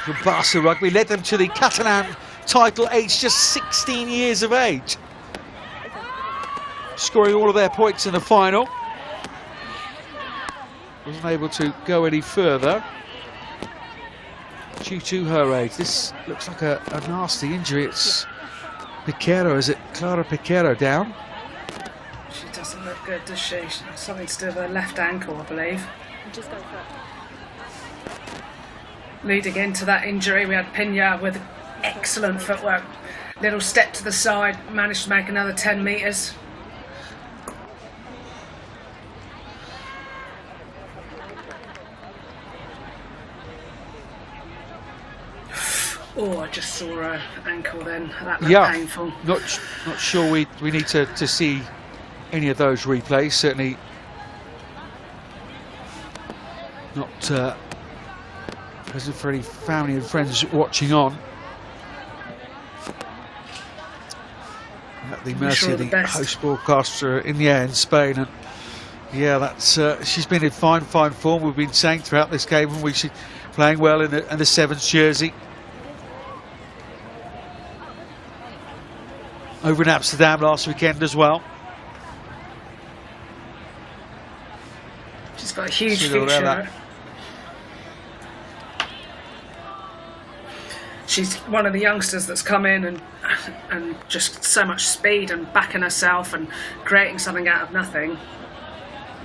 Speaker 1: From Barca Rugby, led them to the Catalan title aged just 16 years of age. Scoring all of their points in the final. Wasn't able to go any further due to her age. This looks like a nasty injury. It's Piquero, is it? Clara Piquero down.
Speaker 2: She doesn't look good, does she? Something to do with her left ankle, I believe.
Speaker 3: Just go for it.
Speaker 2: Leading into that injury, we had Peña with excellent footwork. Little step to the side, managed to make another 10 metres. Oh, I just saw her ankle then. That looked painful.
Speaker 1: Not sure we need to see any of those replays. Certainly not present for any family and friends watching on. At the mercy of the host broadcaster in Spain. And yeah, that's she's been in fine form. We've been saying throughout this game, and she's playing well in the sevens jersey. Over in Amsterdam last weekend as well.
Speaker 2: She's got a huge future. She's one of the youngsters that's come in and just so much speed and backing herself and creating something out of nothing.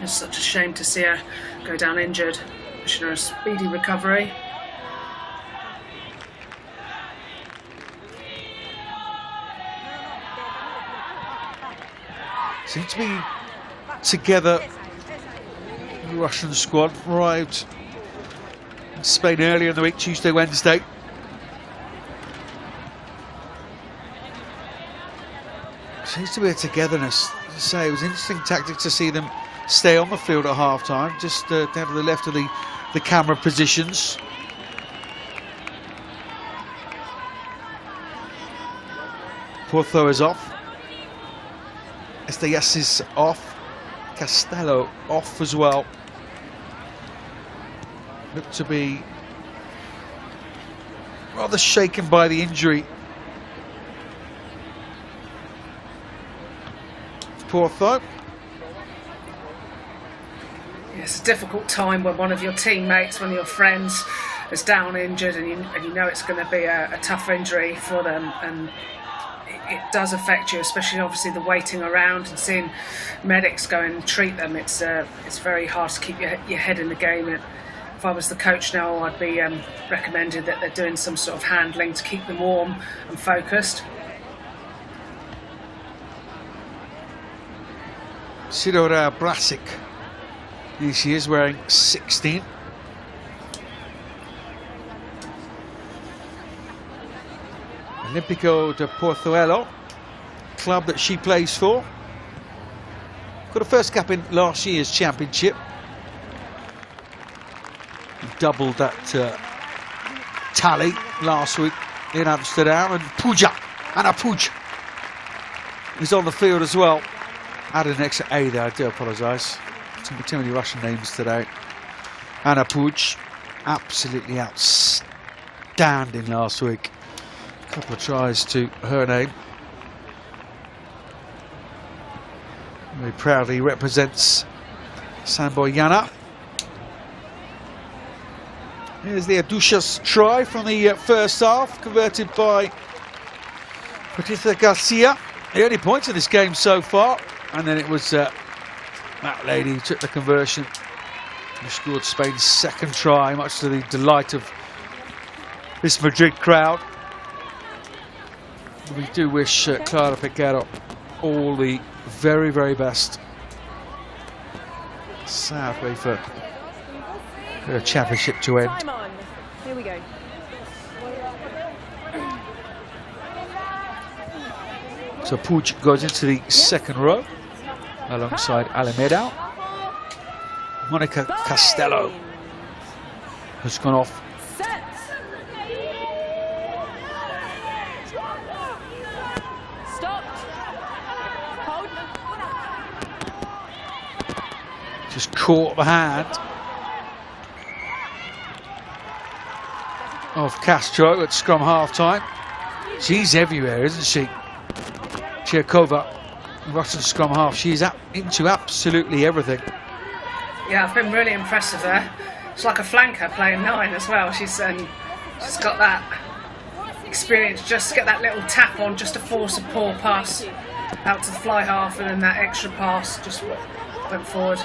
Speaker 2: It's such a shame to see her go down injured. Wishing her a speedy recovery.
Speaker 1: Seem to be together. The Russian squad arrived in Spain earlier in the week, Tuesday, Wednesday. Seems to be a togetherness. As I say, it was an interesting tactic to see them stay on the field at half-time, just down to the left of the camera positions. Porto is off. Estellas is off. Castello off as well. looked to be rather shaken by the injury. Porto.
Speaker 2: It's a difficult time when one of your teammates, one of your friends is down injured, and you know it's going to be a tough injury for them, and it does affect you, especially obviously the waiting around and seeing medics go and treat them. It's very hard to keep your head in the game. If I was the coach now, I'd be recommending that they're doing some sort of handling to keep them warm and focused.
Speaker 1: Sidora Brasic. Here she is wearing 16. Olímpico de Portuelo, club that she plays for. Got a first cap in last year's championship. Doubled that tally last week in Amsterdam. And Anna Puig is on the field as well. Added an extra A there, I do apologise. Too many Russian names today. Anna Puig, absolutely outstanding last week. A couple of tries to her name. Very proudly represents Samboyana. Here's the Adusha's try from the first half, converted by Patricia Garcia. The only points in this game so far, and then it was that lady who took the conversion, who scored Spain's second try, much to the delight of this Madrid crowd. We do wish Clara Piquero all the very, very best. Sadly for her championship to end.
Speaker 3: Time on. Here we go.
Speaker 1: So Puig goes into the second row alongside Alameda. Monica Castello has gone off.
Speaker 3: Set. Stopped. Hold.
Speaker 1: Just caught the hand of Castro at scrum half time. She's everywhere, isn't she? Chirkova, Russian scrum half. She's into absolutely everything.
Speaker 2: Yeah, I've been really impressed with her. She's like a flanker playing 9 as well. She's got that experience just to get that little tap on, just to force a poor pass out to the fly half, and then that extra pass just went forward.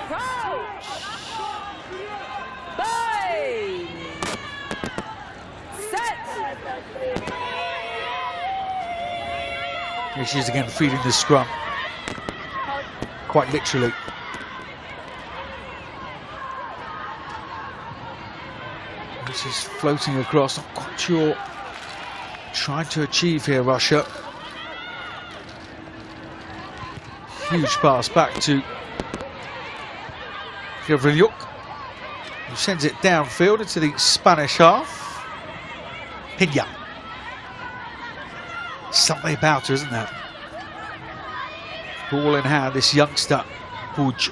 Speaker 3: Crouch. Bind. Set.
Speaker 1: Here she is again, feeding the scrum. Quite literally. She's floating across, not quite sure trying to achieve here, Russia. Huge pass back to Gavrilyuk, who sends it downfield into the Spanish half. Pina. Something about her, isn't there? Ball in hand, this youngster, Puig.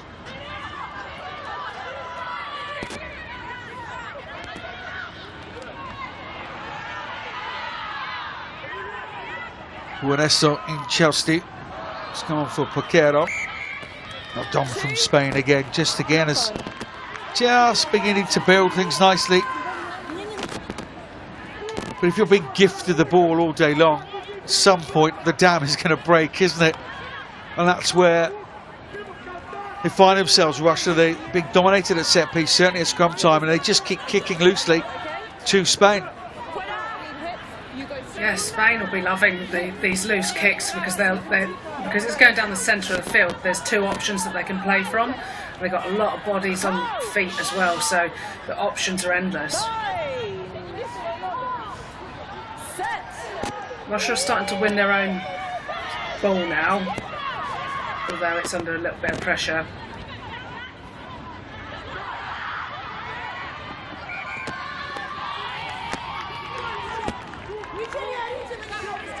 Speaker 1: Ernesto in Chelsea. It's come on for Piquero. Not done from Spain again. Just again is just beginning to build things nicely. But if you're being gifted the ball all day long, at some point the dam is going to break, isn't it? And that's where they find themselves, Russia. They're being dominated at set piece, certainly at scrum time, and they just keep kicking loosely to Spain.
Speaker 2: Yeah, Spain will be loving these loose kicks because because it's going down the centre of the field. There's 2 options that they can play from. They've got a lot of bodies on feet as well, so the options are endless. Russia are starting to win their own ball now, although it's under a little bit of pressure.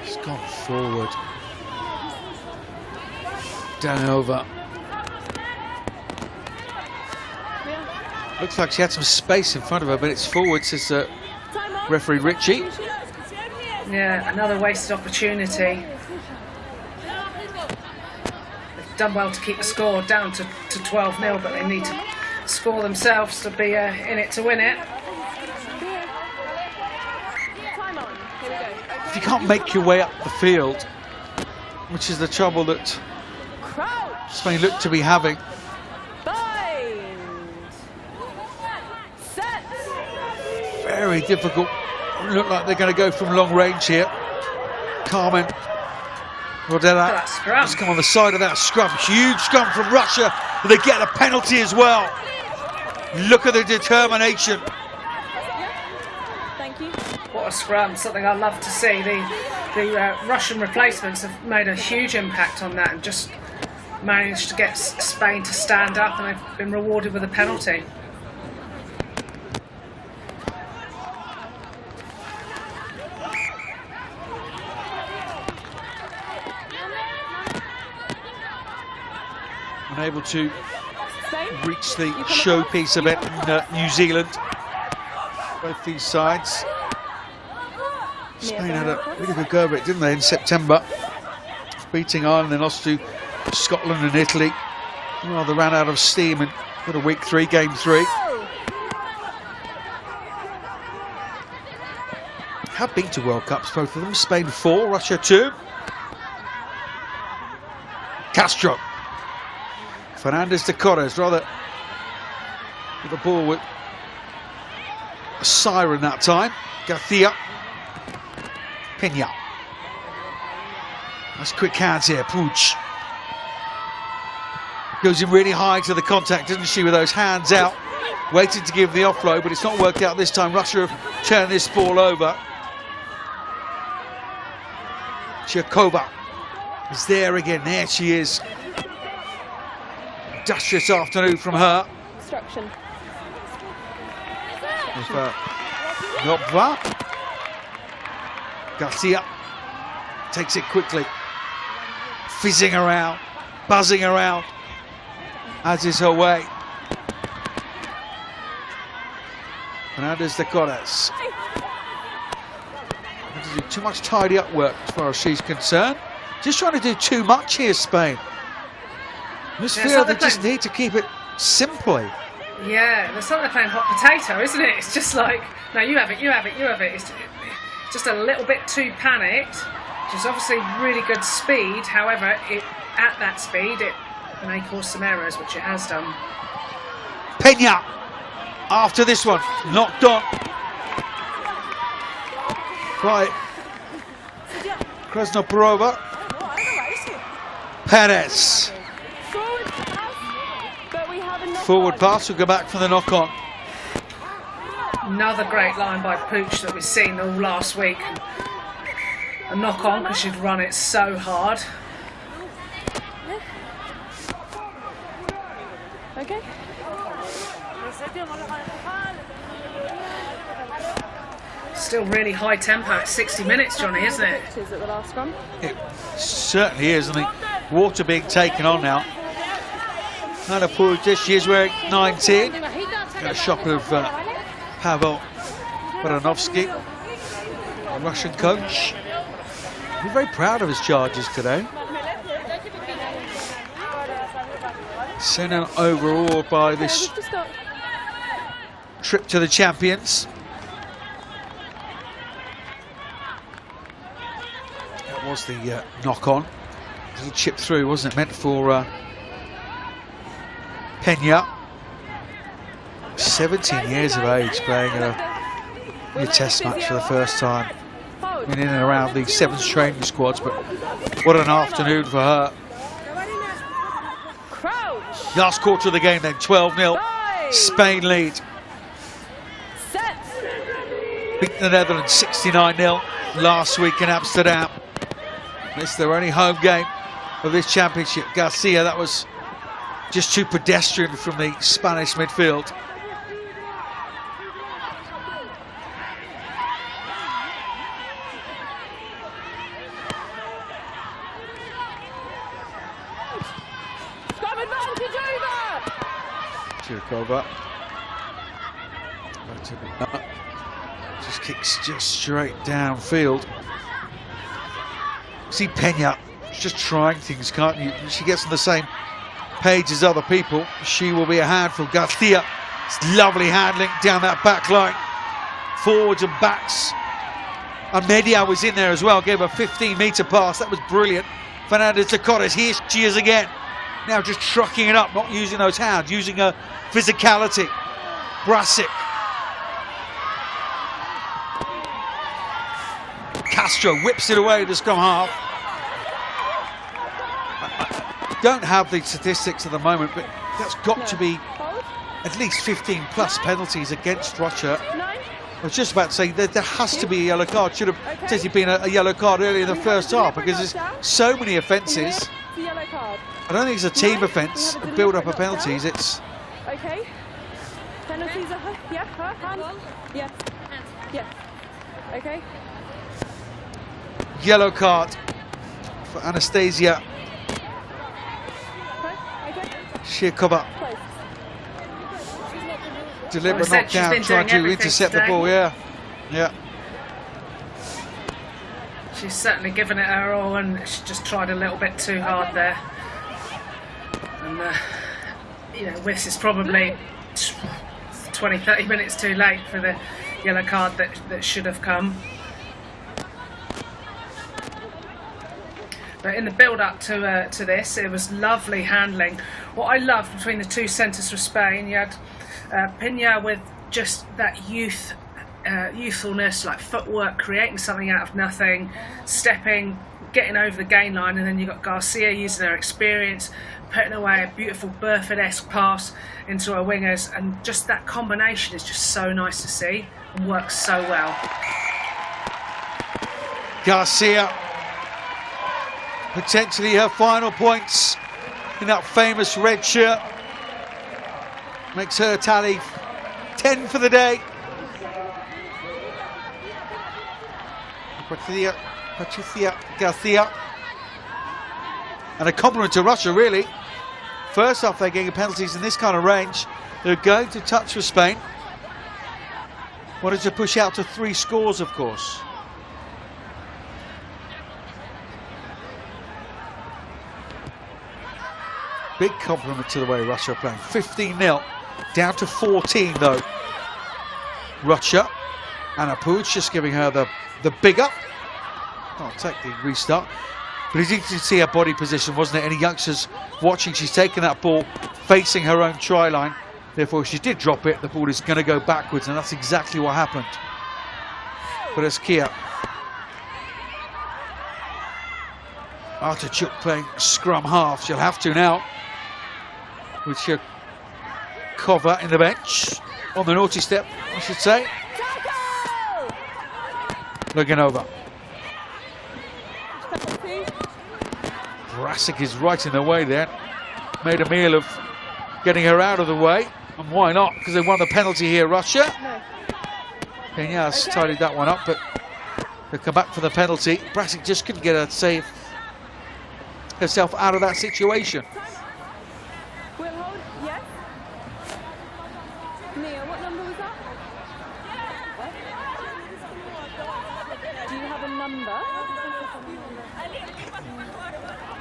Speaker 1: It's gone forward. Down over. Looks like she had some space in front of her, but it's forward, says referee Ritchie.
Speaker 2: Yeah, another wasted opportunity. They've done well to keep the score down to 12-0, but they need to score themselves to be in it to win it.
Speaker 1: If you can't make your way up the field, which is the trouble that Spain look to be having. Very difficult. Look like they're going to go from long range here. Carmen Rodella has come on the side of that scrum. Huge scrum from Russia. They get a penalty as well. Look at the determination.
Speaker 3: Thank you.
Speaker 2: What a scrum, something I love to see. The Russian replacements have made a huge impact on that and just managed to get Spain to stand up, and they've been rewarded with a penalty.
Speaker 1: Unable to reach the showpiece of it in New Zealand. Both these sides. Spain had a really good go of it, didn't they, in September? Beating Ireland, then lost to Scotland and Italy. Well, they ran out of steam and got a week 3, game 3. Have been to World Cups, both of them. Spain 4, Russia 2. Castro. Fernandez de Corres, rather with the ball with a siren that time. Garcia. Pena. Nice quick hands here. Puig goes in really high to the contact, doesn't she, with those hands out, waiting to give the offload, but it's not worked out this time. Russia have turned this ball over. Chirkova is there again. There she is. Industrious afternoon from her.
Speaker 3: Instruction.
Speaker 1: Nopva. Garcia takes it quickly. Fizzing around, buzzing around, as is her way. Fernandez de Corres. Too much tidy up work as far as she's concerned. Just trying to do too much here, Spain. I just feel they just need to keep it simply.
Speaker 2: Yeah, it's like they're playing hot potato, isn't it? It's just like, no, you have it, you have it, you have it. It's just a little bit too panicked. Which is obviously really good speed. However, at that speed, it may cause some errors, which it has done.
Speaker 1: Pena, after this one, knocked on by Krasnoporova. Perez. Forward pass will go back for the knock-on.
Speaker 2: Another great line by Puig that we've seen all last week. A knock-on because she'd run it so hard.
Speaker 3: Okay.
Speaker 2: Still really high tempo. It's 60 minutes, Johnny, isn't it?
Speaker 3: Is it the last one?
Speaker 1: It certainly is. I think water being taken on now. Anna Puig, she is wearing 19. A shot of Pavel Baranovsky, a Russian coach. We're very proud of his charges today. Sent out overall by this trip to the champions. That was the knock-on. Little chip through, wasn't it? Meant for Pena. 17 years of age, playing a test match for the first time. Been in and around the sevens training squads, but what an afternoon for her. Last quarter of the game then, 12-0. Spain lead. Beat the Netherlands 69-0 last week in Amsterdam. It's their only home game of this championship. Garcia, that was just too pedestrian from the Spanish midfield. Chirkova. Just kicks just straight downfield. See Pena, she's just trying things, can't you? She gets on the same page as other people. She will be a handful. Garcia, it's lovely handling down that back line. Forwards and backs. And Media was in there as well, gave a 15-metre pass. That was brilliant. Fernandez de Corres, here she is again. Now just trucking it up, not using those hands, using her physicality. Brasic. Castro whips it away to scrum half. I don't have the statistics at the moment, but that's got to be at least 15 plus penalties against Russia. I was just about to say that there has to be a yellow card. Should have potentially been a yellow card earlier in the first half, because there's so many offences. I don't think it's a team offence, a build-up of penalties. It's
Speaker 3: okay. Penalties are hands. Yeah. Okay.
Speaker 1: yellow card for Anastasia Shirkova. Deliberate knockdown, trying to intercept the ball. Yeah.
Speaker 2: She's certainly given it her all, and she just tried a little bit too hard there. And this is probably 20-30 minutes too late for the yellow card that should have come. But in the build-up to this, it was lovely handling. What I loved between the two centres for Spain, you had Pena with just that youthfulness, like footwork, creating something out of nothing, stepping, getting over the gain line, and then you've got Garcia using her experience, putting away a beautiful Burford-esque pass into her wingers, and just that combination is just so nice to see and works so well.
Speaker 1: Garcia, potentially her final points in that famous red shirt, makes her tally 10 for the day. Patricia Garcia. And a compliment to Russia, really. First off, they're getting penalties in this kind of range. They're going to touch for Spain. Wanted to push out to 3 scores, of course. Big compliment to the way Russia are playing. 15-0, down to 14 though. Russia. Anna Puig just giving her the big up. Can't take the restart. But it's easy to see her body position, wasn't it? Any youngsters watching, she's taken that ball, facing her own try line. Therefore, if she did drop it, the ball is going to go backwards, and that's exactly what happened. But it's Kia. Artachuk playing scrum half. She'll have to now. With Shirkova in the bench. On the naughty step, I should say. Looking over. Brasic is right in the way there. Made a meal of getting her out of the way. And why not? Because they won the penalty here, Russia. Peñas tidied that one up, but they'll come back for the penalty. Brasic just couldn't get her to save herself out of that situation.
Speaker 3: We'll hold, yes. Mia, what number was that? Do you have a number?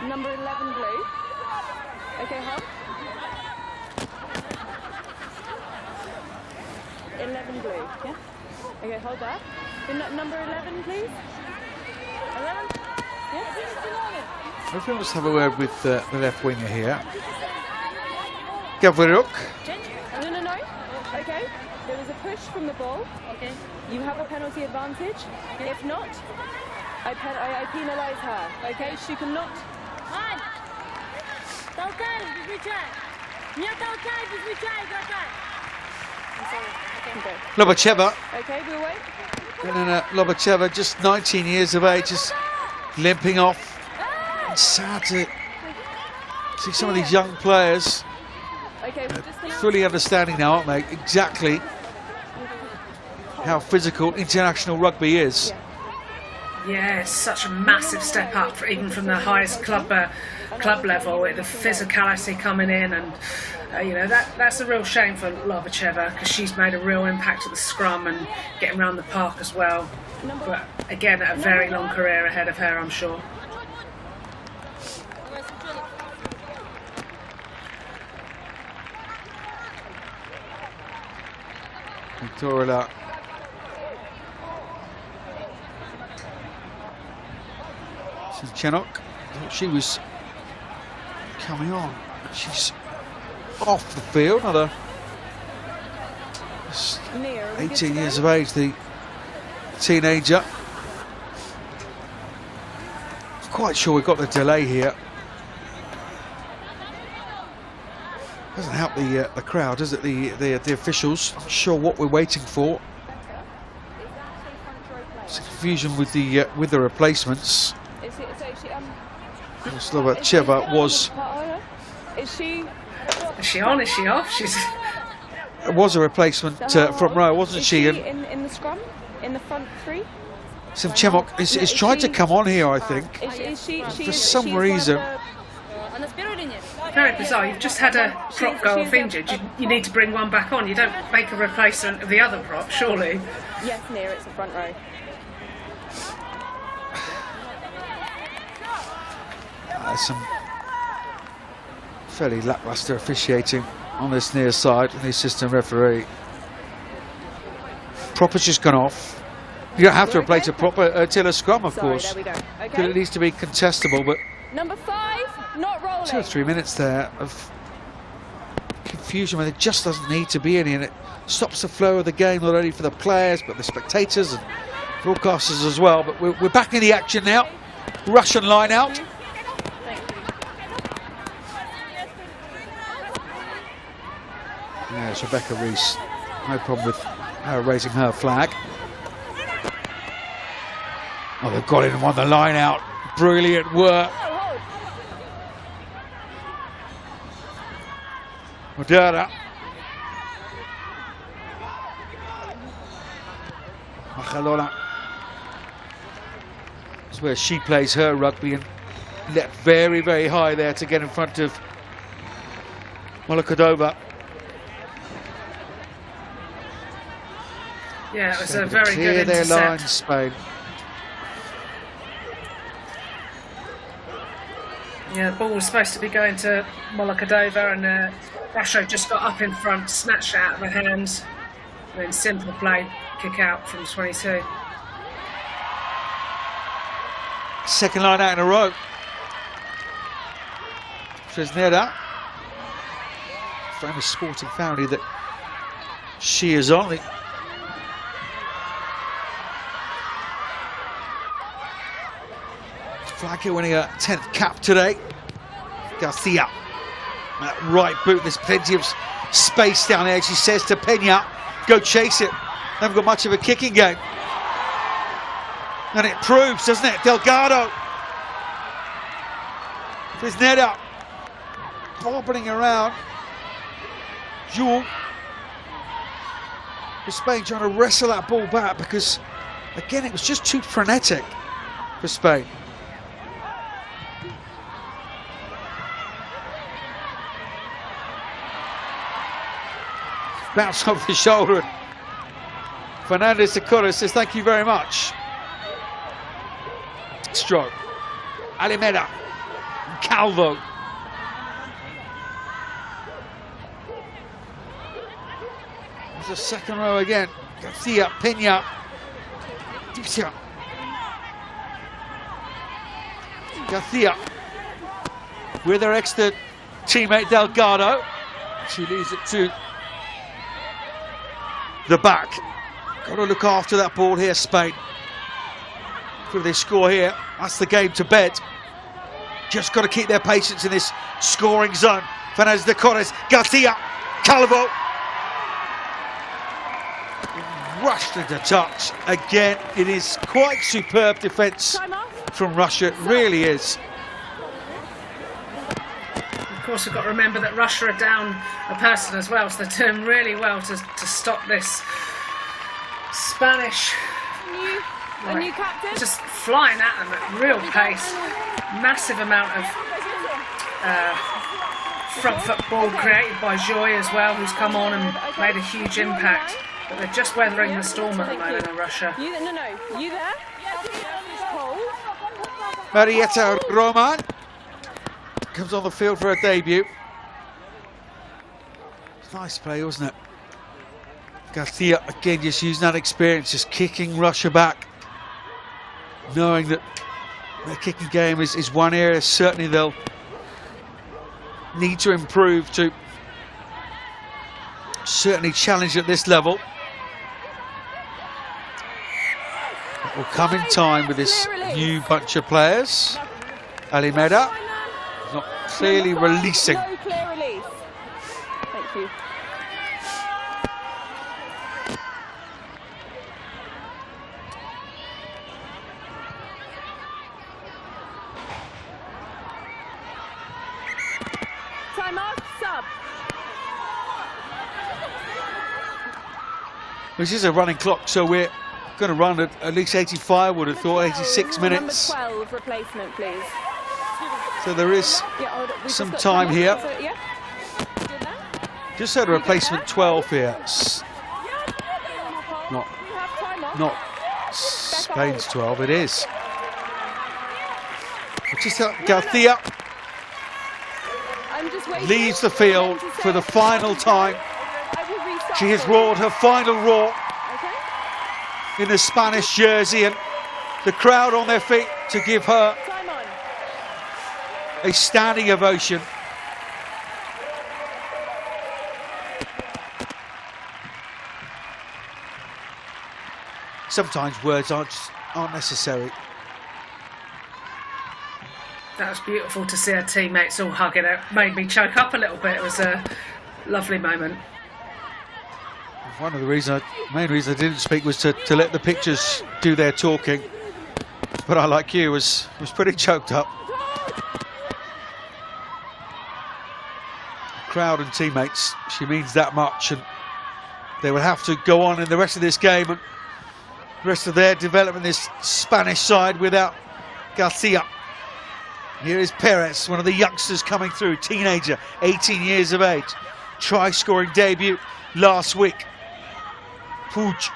Speaker 3: Number 11 blue. Okay, hold. 11 blue, yeah? Okay, hold that. Number 11, please. 11? Yeah?
Speaker 1: Hopefully let's have a word with the left winger here. Gavriluk.
Speaker 3: No. Okay. There was a push from the ball. Okay. You have a penalty advantage. Okay. If not, I penalise her. Okay? She cannot.
Speaker 1: Lobacheva.
Speaker 3: Okay, we'll wait.
Speaker 1: And Lobacheva, just 19 years of age, just limping off. It's sad to see some of these young players fully understanding now, aren't they, exactly how physical international rugby is.
Speaker 2: Yeah, it's such a massive step up, even from the highest club level, with the physicality coming in, and you know that's a real shame for Lobacheva, because she's made a real impact at the scrum and getting around the park as well. But again, a very long career ahead of her, I'm sure.
Speaker 1: Victoria. Chenok, she was coming on. She's off the field. Another 18 years of age, the teenager. Quite sure we've got the delay here. Doesn't help the crowd, does it? The officials. Not sure what we're waiting for. It's a confusion with the replacements. Lobacheva was.
Speaker 3: Is she
Speaker 2: on? Is she off? She's.
Speaker 1: It was a replacement front row, wasn't she? And
Speaker 3: in the scrum, in the front three.
Speaker 1: Simchemok is trying to come on here, I think. For some reason.
Speaker 2: Very bizarre. You've just had a prop go off injured. You need to bring one back on. You don't make a replacement of the other prop, surely.
Speaker 3: Yes, Nia, it's the front row.
Speaker 1: Some fairly lackluster officiating on this near side, and the assistant referee. Prop has just gone off. You don't have to replace a prop until a scrum, of course.
Speaker 3: There we go. Okay.
Speaker 1: Because it needs to be contestable, but
Speaker 3: Number 5, not rolling.
Speaker 1: 2 or 3 minutes there of confusion where there just doesn't need to be any, and it stops the flow of the game, not only for the players but the spectators and broadcasters as well. But we're back in the action now. Russian line out. Yeah, it's Rebecca Rees. No problem with her raising her flag. Oh, they've got it and won the line out. Brilliant work. Moderna. Machalona. That's where she plays her rugby, and leapt very, very high there to get in front of Molokhodova.
Speaker 2: Yeah, it was
Speaker 1: So
Speaker 2: a very
Speaker 1: clear
Speaker 2: good
Speaker 1: their
Speaker 2: intercept.
Speaker 1: lines, Spain.
Speaker 2: Yeah, the ball was supposed to be going to Molokhodova, and Russia just got up in front, snatched it out of her hands, and then simple play, kick out from 22.
Speaker 1: Second line out in a row. Fresneda, famous sporting family that she is on. Flagger winning her 10th cap today. Garcia, that right boot, there's plenty of space down there. She says to Pena, go chase it. They haven't got much of a kicking game. And it proves, doesn't it? Delgado. Fresneda bobbling around. Jewel for Spain trying to wrestle that ball back, because again it was just too frenetic for Spain. Bounce off the shoulder. Fernandez de Cora says thank you very much. Stroke. Alimeda. Calvo. There's a second row again. Garcia, Pena. Garcia with her extra teammate Delgado. She leaves it to the back. Got to look after that ball here, Spain. If they score here, that's the game to bed. Just got to keep their patience in this scoring zone. Fernandez de Corres, Garcia, Calvo. Rushed into touch. Again, it is quite superb defence from Russia. It really is.
Speaker 2: Of course, we've got to remember that Russia are down a person as well, so they're doing really well to stop this Spanish
Speaker 3: A new captain.
Speaker 2: just flying at them at real pace. Massive amount of front foot ball created by Joy as well, who's come on and made a huge impact. But they're just weathering the storm at the moment in Russia.
Speaker 3: You there? No. You there? Hold.
Speaker 1: Marietta Roman comes on the field for her debut. Nice play, wasn't it? Garcia again just using that experience, just kicking Russia back, knowing that their kicking game is one area certainly they'll need to improve to certainly challenge at this level. It will come in time with this new bunch of players. Alimeda not clearly releasing.
Speaker 3: No clear release. Thank you. Time off, sub.
Speaker 1: This is a running clock, so we're going to run at least 85, would have thought, 86 minutes.
Speaker 3: Number 12 replacement, please.
Speaker 1: So there is
Speaker 3: Yeah, hold it. We've
Speaker 1: some
Speaker 3: just got
Speaker 1: time here.
Speaker 3: So, yeah. Good there.
Speaker 1: Just had a replacement 12 here. Not,
Speaker 3: You have time off.
Speaker 1: not Spain's 12, it is. Just Garcia
Speaker 3: I'm just waiting.
Speaker 1: leaves the field for the final time.
Speaker 3: I will restart.
Speaker 1: She has roared her final roar
Speaker 3: Okay.
Speaker 1: in the Spanish jersey, and the crowd on their feet to give her
Speaker 3: Time on.
Speaker 1: a standing ovation. Sometimes words aren't necessary.
Speaker 2: That was beautiful to see her teammates all hugging it. Made me choke up a little bit. It was a lovely moment.
Speaker 1: One of the main reasons I didn't speak was to let the pictures do their talking. But I, like you, was pretty choked up. Crowd and teammates, she means that much, and they will have to go on in the rest of this game and the rest of their development, this Spanish side, without Garcia. Here is Perez, one of the youngsters coming through, teenager, 18 years of age. Try-scoring debut last week. Puig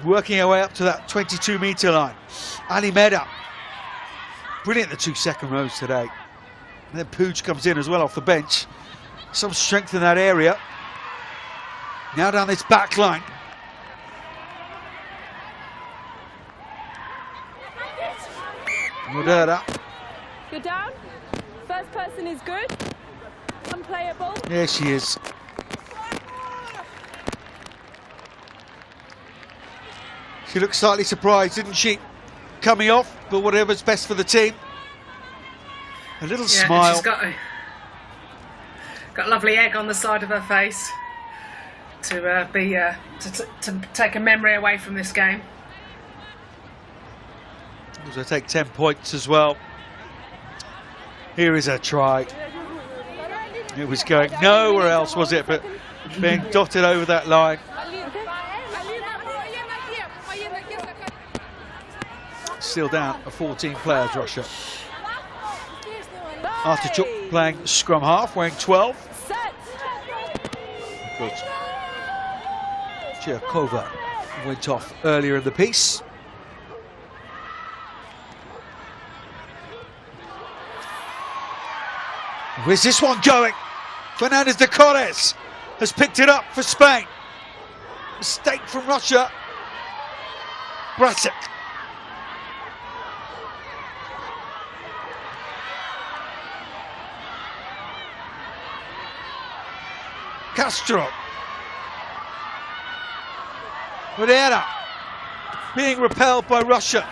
Speaker 1: working her way up to that 22-metre line. Alimeda, brilliant the 2 second rows today. And then Puig comes in as well off the bench. Some strength in that area. Now down this back line. Moderna.
Speaker 3: You're down. First person is good. Unplayable.
Speaker 1: There she is. She looked slightly surprised, didn't she? Coming off, but whatever's best for the team. A little
Speaker 2: Yeah, and
Speaker 1: smile.
Speaker 2: she's got a lovely egg on the side of her face to to take a memory away from this game.
Speaker 1: Also take 10 points as well. Here is her try. It was going nowhere else, was it? But being dotted over that line. Still down a 14 players, Russia. Artichuk playing scrum half, wearing 12.
Speaker 3: Set.
Speaker 1: Because Chirkova went off earlier in the piece. Where's this one going? Fernandez de Corres has picked it up for Spain. Mistake from Russia. Bracek. Castro. Moreira being repelled by Russia.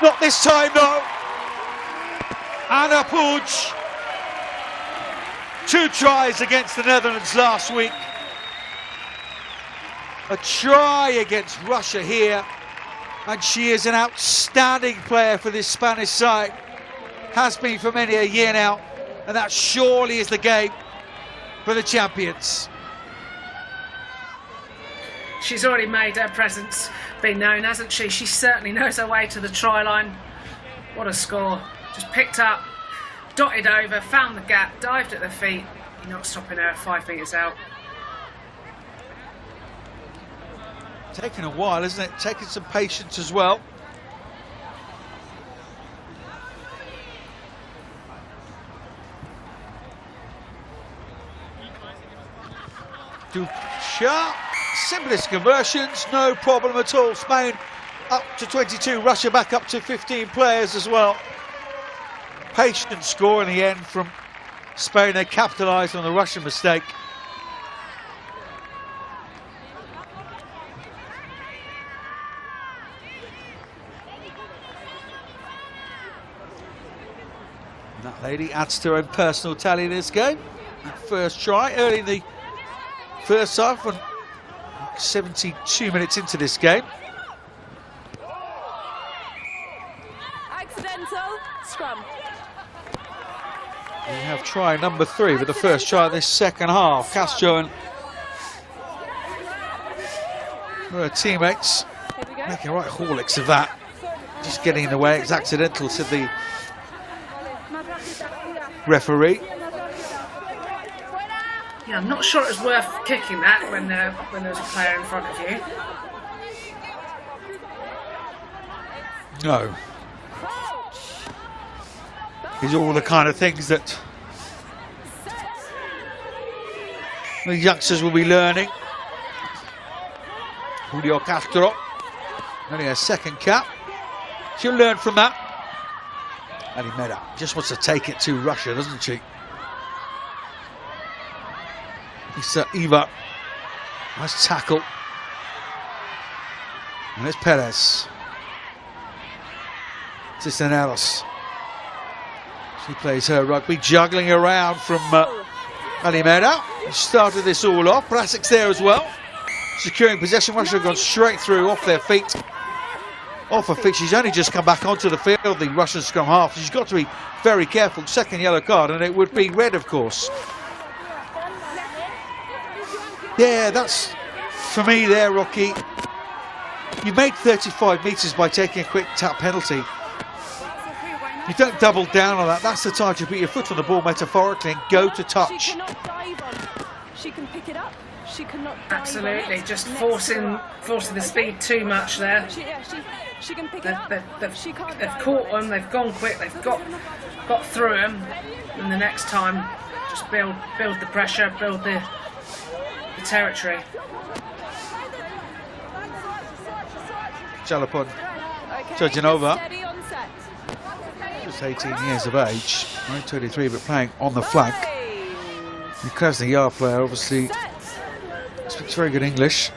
Speaker 1: Not this time though. Anna Puig. 2 tries against the Netherlands last week. A try against Russia here. And she is an outstanding player for this Spanish side. Has been for many a year now. And that surely is the game for the champions.
Speaker 2: she's already made her presence be known, hasn't she? She certainly knows her way to the try line. What a score. Just picked up, dotted over, found the gap, dived at the feet. You're not stopping her 5 metres out.
Speaker 1: Taking a while, isn't it? Taking some patience as well. To sharp, simplest conversions, no problem at all. Spain up to 22, Russia back up to 15 players as well. Patient score in the end from Spain. They capitalised on the Russian mistake. And that lady adds to her own personal tally in this game. That first try early in the first half, and 72 minutes into this game.
Speaker 3: Accidental scrum.
Speaker 1: We have try number 3 with the first try of this second half. Castro and her teammates
Speaker 3: Here we go.
Speaker 1: making right haulics of that. Just getting in the way. It's accidental, said the referee.
Speaker 2: Yeah, I'm not sure it was worth kicking that when there's a player in front of you.
Speaker 1: No. These are all the kind of things that the youngsters will be learning. Julio Castro, only a second cap. She'll learn from that. Alimeda just wants to take it to Russia, doesn't she? Lisa Eva, nice tackle. And it's Perez. Cisneros. She plays her rugby, juggling around from Alimeda. Started this all off. Prasic's there as well. Securing possession. Russia have gone straight through, off their feet. Off her feet. She's only just come back onto the field, the Russian scrum half. She's got to be very careful. Second yellow card, and it would be red, of course. Yeah, that's for me there, Rocky. You made 35 metres by taking a quick tap penalty. You don't double down on that. That's the time to put your foot on the ball metaphorically and go to touch.
Speaker 3: She cannot dive on it. She can pick it up. She cannot dive
Speaker 2: Absolutely,
Speaker 3: on it.
Speaker 2: just
Speaker 3: Next
Speaker 2: forcing
Speaker 3: to her.
Speaker 2: the speed too much there.
Speaker 3: She can pick it up. She can't
Speaker 2: They've
Speaker 3: dive
Speaker 2: caught
Speaker 3: on it.
Speaker 2: them, they've gone quick, they've got through them, and the next time just build the pressure, build the territory.
Speaker 1: Jalapon,
Speaker 3: Okay,
Speaker 1: Georgianova.
Speaker 3: steady on set.
Speaker 1: Just 18 years of age, only 23, but playing on the flank.
Speaker 3: Play.
Speaker 1: The Krasnodar player obviously
Speaker 3: Set.
Speaker 1: speaks very good English,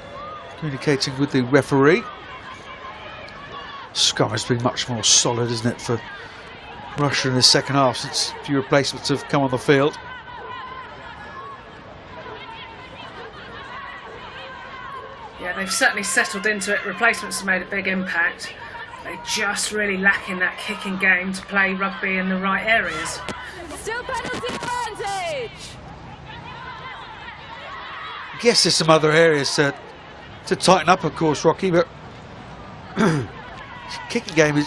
Speaker 1: communicating with the referee. Scrum has been much more solid, isn't it, for Russia in the second half since a few replacements have come on the field.
Speaker 2: Yeah, they've certainly settled into it. Replacements have made a big impact. They're just really lacking that kicking game to play rugby in the right areas.
Speaker 3: Still penalty advantage.
Speaker 1: I guess there's some other areas to tighten up, of course, Rocky, but kicking game is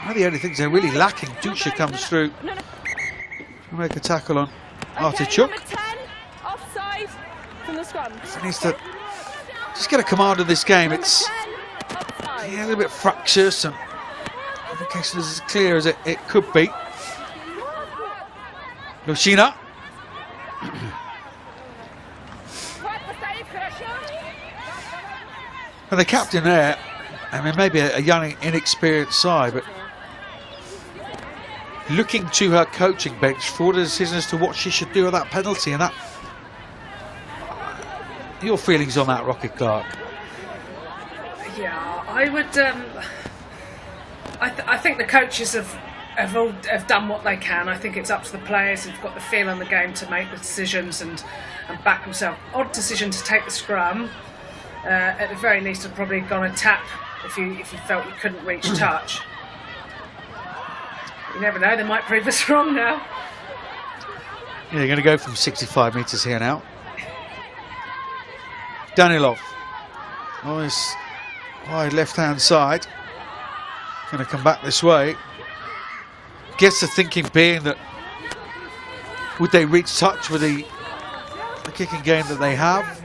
Speaker 1: one of the only things they're really lacking. Dusha comes through
Speaker 3: No.
Speaker 1: to make a tackle on
Speaker 3: Okay,
Speaker 1: Artichok.
Speaker 3: number 10, offside from the scrum.
Speaker 1: He needs to just get a command of this game.
Speaker 3: Number
Speaker 1: It's
Speaker 3: 10, offside.
Speaker 1: a little bit fractious and communication is as clear as it could be. Lushina. And the captain there, I mean, maybe a young, inexperienced side, but looking to her coaching bench for the decision as to what she should do with that penalty. And that, your feelings on that, Rocky Clark?
Speaker 2: Yeah, I would. I think the coaches have done what they can. I think it's up to the players who've got the feel on the game to make the decisions and back themselves. Odd decision to take the scrum. At the very least, I'd probably gone a tap if you felt you couldn't reach touch. You never know; they might prove us wrong now.
Speaker 1: Yeah, you're going to go from 65 metres here now. Danilov. on his wide left-hand side. Going to come back this way. Guess the thinking being that would they reach touch with the kicking game that they have?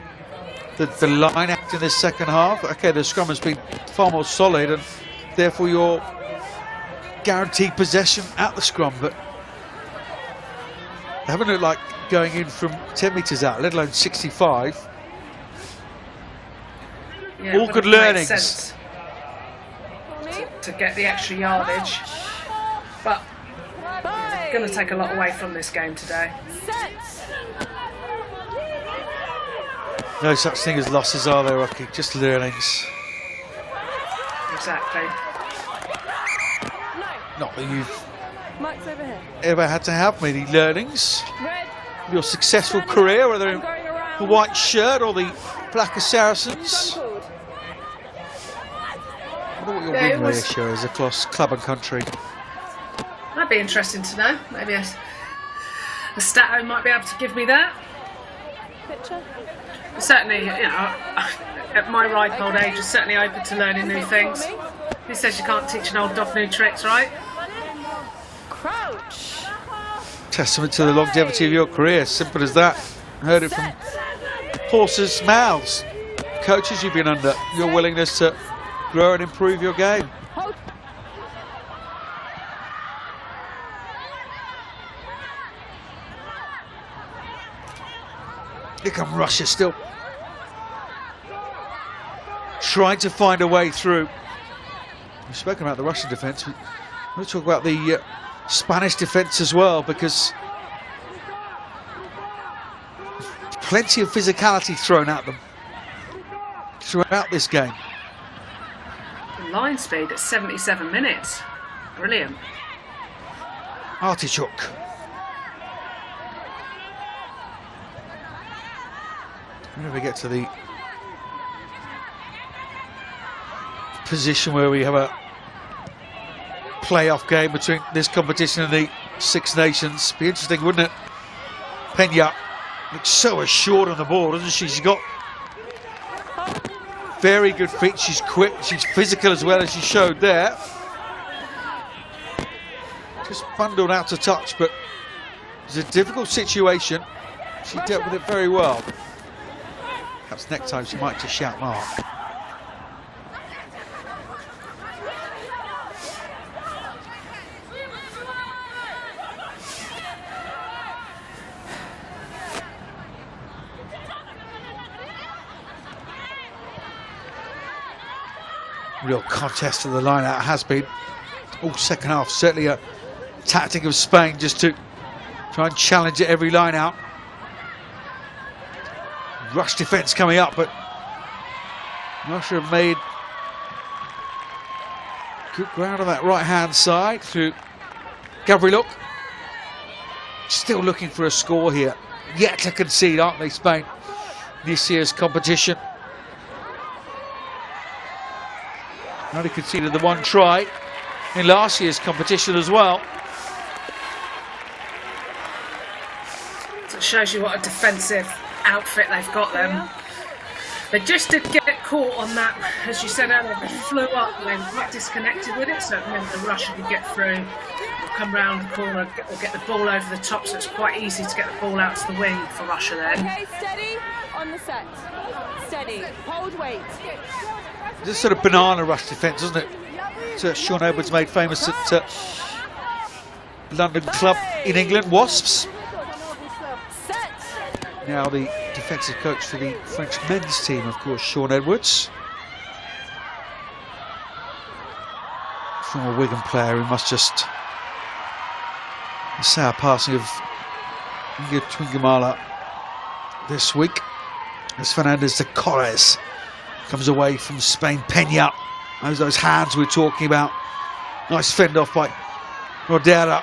Speaker 1: The line out in this second half. Okay, the scrum has been far more solid and therefore you're guaranteed possession at the scrum, but they haven't looked like going in from 10 metres out, let alone 65.
Speaker 2: Yeah,
Speaker 1: all good learnings.
Speaker 2: Sense to get the extra yardage, but going to take a lot away from this game today.
Speaker 1: No such thing as losses, are there, Rocky? Just learnings.
Speaker 2: Exactly.
Speaker 1: Not that you've
Speaker 3: Mike's over here.
Speaker 1: ever had to have many learnings.
Speaker 3: Red.
Speaker 1: Your successful career, whether in the white shirt or the black of Saracens.
Speaker 3: Called.
Speaker 1: I wonder what your
Speaker 2: Yeah,
Speaker 1: win ratio is across club and country.
Speaker 2: That'd be interesting to know. Maybe a stato might be able to give me that.
Speaker 3: Picture.
Speaker 2: Certainly, you know, at my ripe old age, is certainly open to learning new things. Who says you can't teach an old dog new tricks, right?
Speaker 3: Crouch.
Speaker 1: Testament to the longevity of your career, simple as that. Heard it from horses' mouths. Coaches you've been under, your willingness to grow and improve your game.
Speaker 3: Hold.
Speaker 1: Here come Russia still trying to find a way through. We've spoken about the Russian defence. We'll talk about the Spanish defence as well, because plenty of physicality thrown at them throughout this game.
Speaker 2: Line speed at 77 minutes. Brilliant.
Speaker 1: Artichoke. Whenever we get to the position where we have a playoff game between this competition and the Six Nations, be interesting, wouldn't it? Pena looks so assured on the ball, doesn't she? She's got very good feet, she's quick, she's physical as well, as she showed there. Just bundled out to touch, but it's a difficult situation. She dealt with it very well. Perhaps next time she might just shout mark. Real contest to the line out has been all second half. Certainly a tactic of Spain just to try and challenge at every line out. Rush defence coming up, but Russia have made good ground on that right hand side through Gavriluk. Still looking for a score here. Yet to concede, aren't they, Spain? This year's competition. Only conceded the one try in last year's competition as well.
Speaker 2: So it shows you what a defensive outfit they've got them. They just did get caught on that, as you said earlier, they flew up and they were quite disconnected with it, so it meant the Russia could get through, or come round the corner, or get the ball over the top, so it's quite easy to get the ball out to the wing for Russia then.
Speaker 3: Okay, steady on the set. Steady. Hold weight.
Speaker 1: This sort of banana rush defence, doesn't it? So Sean Edwards made famous at London club in England, Wasps. Now the defensive coach for the French men's team, of course, Sean Edwards. Former Wigan player who must just say our passing of Inga Twingamala this week. As Fernandez de Corres comes away from Spain. Pena, those hands we're talking about. Nice fend off by Rodera.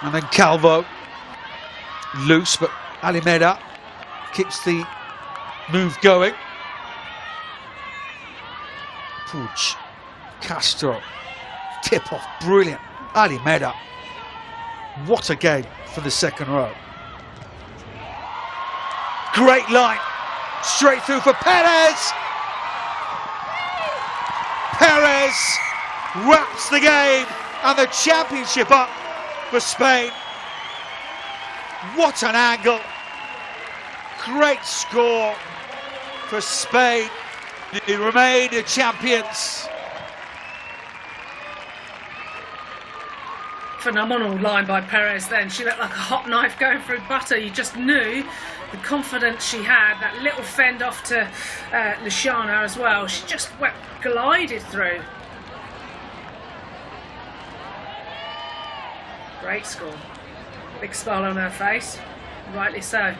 Speaker 1: And then Calvo. Loose, but Alimeda keeps the move going. Puig, Castro, tip off, brilliant. Alimeda. What a game for the second row. Great line. Straight through for Perez. Perez wraps the game and the championship up for Spain. What an angle. Great score for Spain. They remain the champions.
Speaker 2: Phenomenal line by Perez then. She looked like a hot knife going through butter. You just knew the confidence she had. That little fend off to Luciana as well. She just glided through. Great score. Big smile on her face. Rightly so.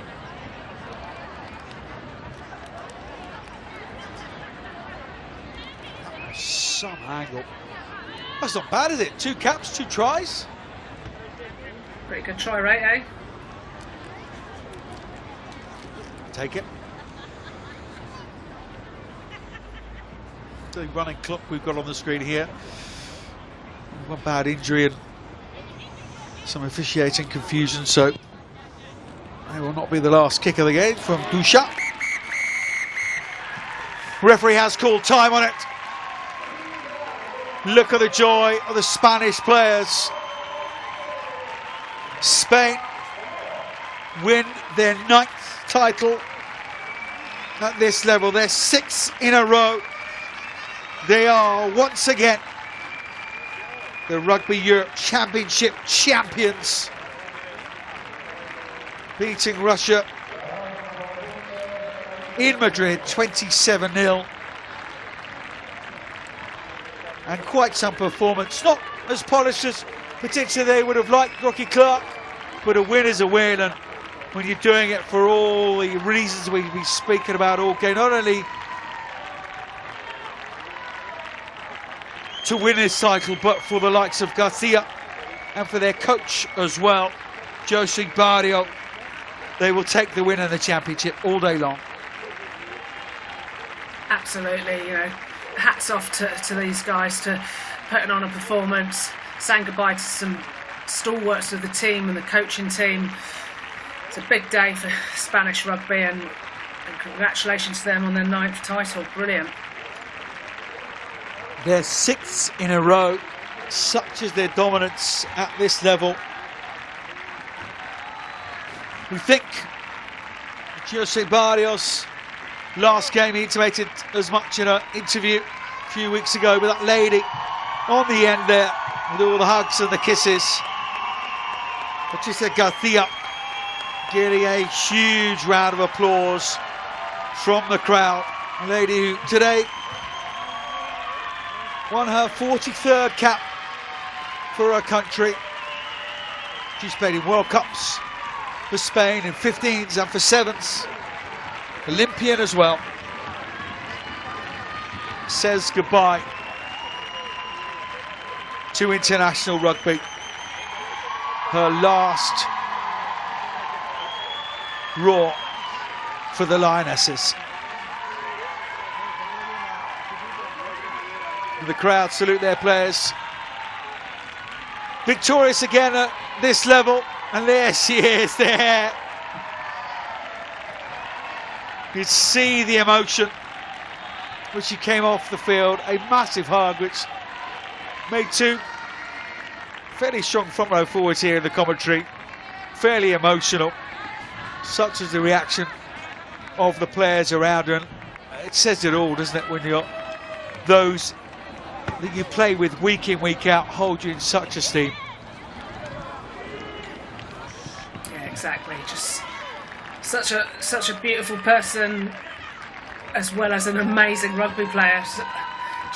Speaker 1: Some angle. That's not bad, is it? 2 caps, 2 tries.
Speaker 2: Pretty good try rate, eh?
Speaker 1: Take it. The running clock we've got on the screen here. One bad injury and some officiating confusion, so it will not be the last kick of the game from Dusha. Referee has called time on it. Look at the joy of the Spanish players. Spain win their 9th title at this level, their 6th in a row. They are once again the Rugby Europe Championship champions, beating Russia in Madrid 27-0. And quite some performance, not as polished as potentially they would have liked, Rocky Clark, but a win is a win, and when you're doing it for all the reasons we've been speaking about all game, not only to win this title, but for the likes of Garcia and for their coach as well, Jose Barrio, they will take the win in the championship all day long.
Speaker 2: Absolutely, you know, hats off to these guys to putting on a performance, saying goodbye to some stalwarts of the team and the coaching team. It's a big day for Spanish rugby, and congratulations to them on their 9th title. Brilliant.
Speaker 1: Their 6th in a row, such is their dominance at this level. We think Jose Barrios, last game, he intimated as much in an interview a few weeks ago with that lady on the end there, with all the hugs and the kisses. Patricia Garcia getting a huge round of applause from the crowd. A lady who today won her 43rd cap for her country. She's played in World Cups for Spain in 15s and for 7s. Olympian as well. Says goodbye to international rugby. Her last roar for the Lionesses. The crowd salute their players. Victorious again at this level, and there she is there. You see the emotion when she came off the field, a massive hug which made 2 fairly strong front row forwards here in the commentary fairly emotional. Such is the reaction of the players around her, and it says it all, doesn't it, when you're those that you play with week in, week out, hold you in such esteem.
Speaker 2: Yeah, exactly. Just such a beautiful person, as well as an amazing rugby player.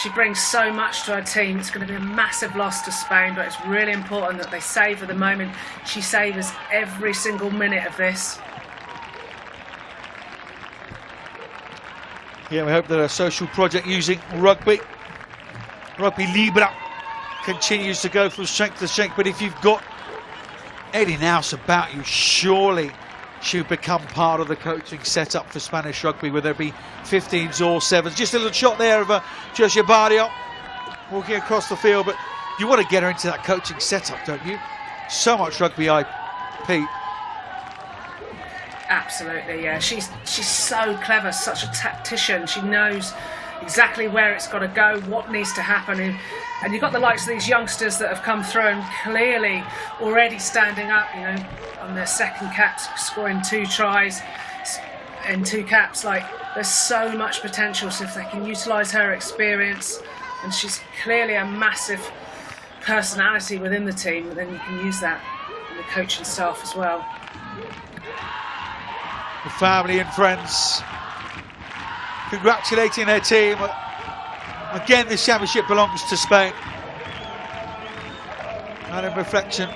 Speaker 2: She brings so much to her team. It's going to be a massive loss to Spain, but it's really important that they savour the moment. She savours every single minute of this.
Speaker 1: Yeah, we hope that our social project using rugby Libre continues to go from strength to strength. But if you've got Eddie Naus about you, surely she'll become part of the coaching setup for Spanish rugby, whether it be 15s or 7s. Just a little shot there of Jose Barrio walking across the field, but you want to get her into that coaching setup, don't you? So much rugby IP.
Speaker 2: Absolutely, yeah. She's so clever, such a tactician. She knows exactly where it's got to go, what needs to happen. And you've got the likes of these youngsters that have come through and clearly already standing up, you know, on their second caps, scoring 2 tries in 2 caps. Like, there's so much potential. So if they can utilise her experience, and she's clearly a massive personality within the team, then you can use that in the coaching staff as well.
Speaker 1: The family and friends congratulating their team. Again, this championship belongs to Spain. And in reflection,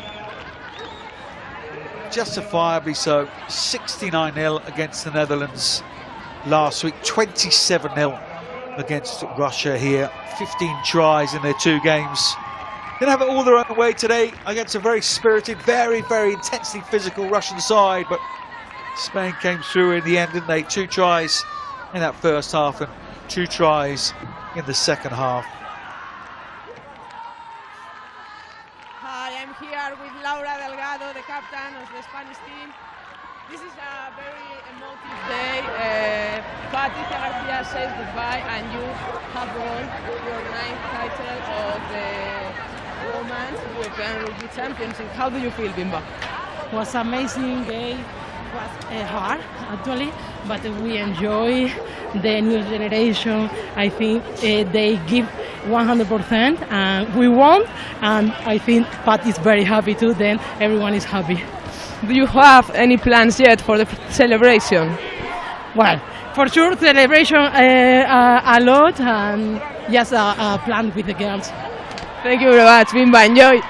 Speaker 1: justifiably so, 69-0 against the Netherlands last week, 27-0 against Russia here, 15 tries in their 2 games. They have it all their own way today against a very spirited, very, very intensely physical Russian side, but Spain came through in the end, didn't they? 2 tries in that first half and 2 tries in the second half.
Speaker 5: Hi, I'm here with Laura Delgado, the captain of the Spanish team. This is a very emotive day. Patricia Garcia says goodbye, and you have won your 9th title of the Women's European Rugby Championship. How do you feel, Bimba?
Speaker 6: It was an amazing day. It was hard, actually, but we enjoy the new generation. I think they give 100%, and we won, and I think Pat is very happy too. Then everyone is happy.
Speaker 5: Do you have any plans yet for the celebration?
Speaker 6: Well, for sure, celebration a lot, and just a plan with the girls.
Speaker 5: Thank you very much, Bimba. Enjoy.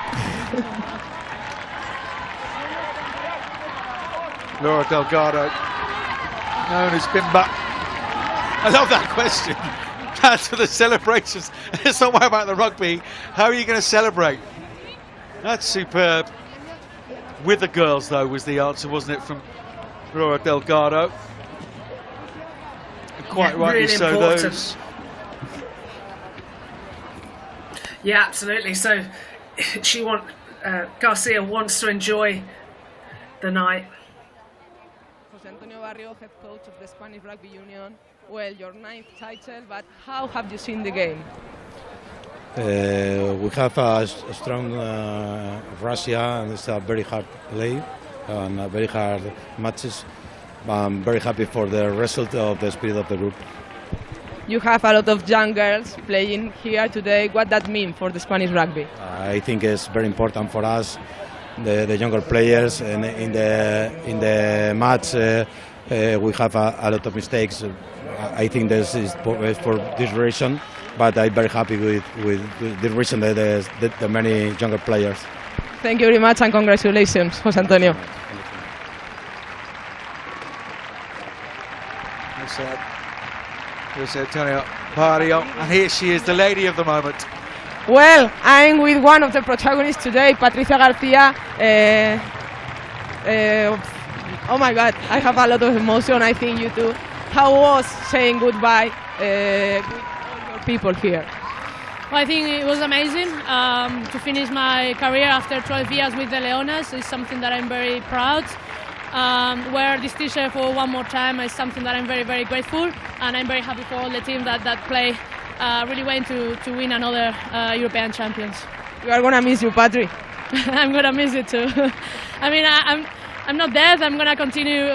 Speaker 1: Laura Delgado, known as Bimba. I love that question. As for the celebrations, it's not worry about the rugby. How are you going to celebrate? That's superb. With the girls, though, was the answer, wasn't it, from Laura Delgado? And quite rightly
Speaker 2: really
Speaker 1: so,
Speaker 2: important.
Speaker 1: those.
Speaker 2: Yeah, absolutely. So Garcia wants to enjoy the night.
Speaker 5: José Antonio Barrio, head coach of the Spanish Rugby Union. Well, your 9th title, but how have you seen the game?
Speaker 7: We have a strong Russia, and it's a very hard play and very hard matches. I'm very happy for the result of the spirit of the group.
Speaker 5: You have a lot of young girls playing here today. What does that mean for the Spanish rugby?
Speaker 7: I think it's very important for us, the younger players, and in the match we have a lot of mistakes. I think this is for this reason, but I'm very happy with the reason that the many younger players.
Speaker 5: Thank you very much and congratulations, José Antonio.
Speaker 1: José Antonio Barrio, and here she is, the lady of the moment.
Speaker 5: Well, I'm with one of the protagonists today, Patricia Garcia. Oh my God, I have a lot of emotion, I think you too. How was saying goodbye with all your people here?
Speaker 8: Well, I think it was amazing to finish my career after 12 years with the Leonas. Is something that I'm very proud. Wear this t-shirt for one more time is something that I'm very, very grateful, and I'm very happy for all the team that play really well to win another European champions.
Speaker 5: We are gonna miss you, Patri.
Speaker 8: I'm gonna miss it too. I mean, I'm not dead. I'm gonna continue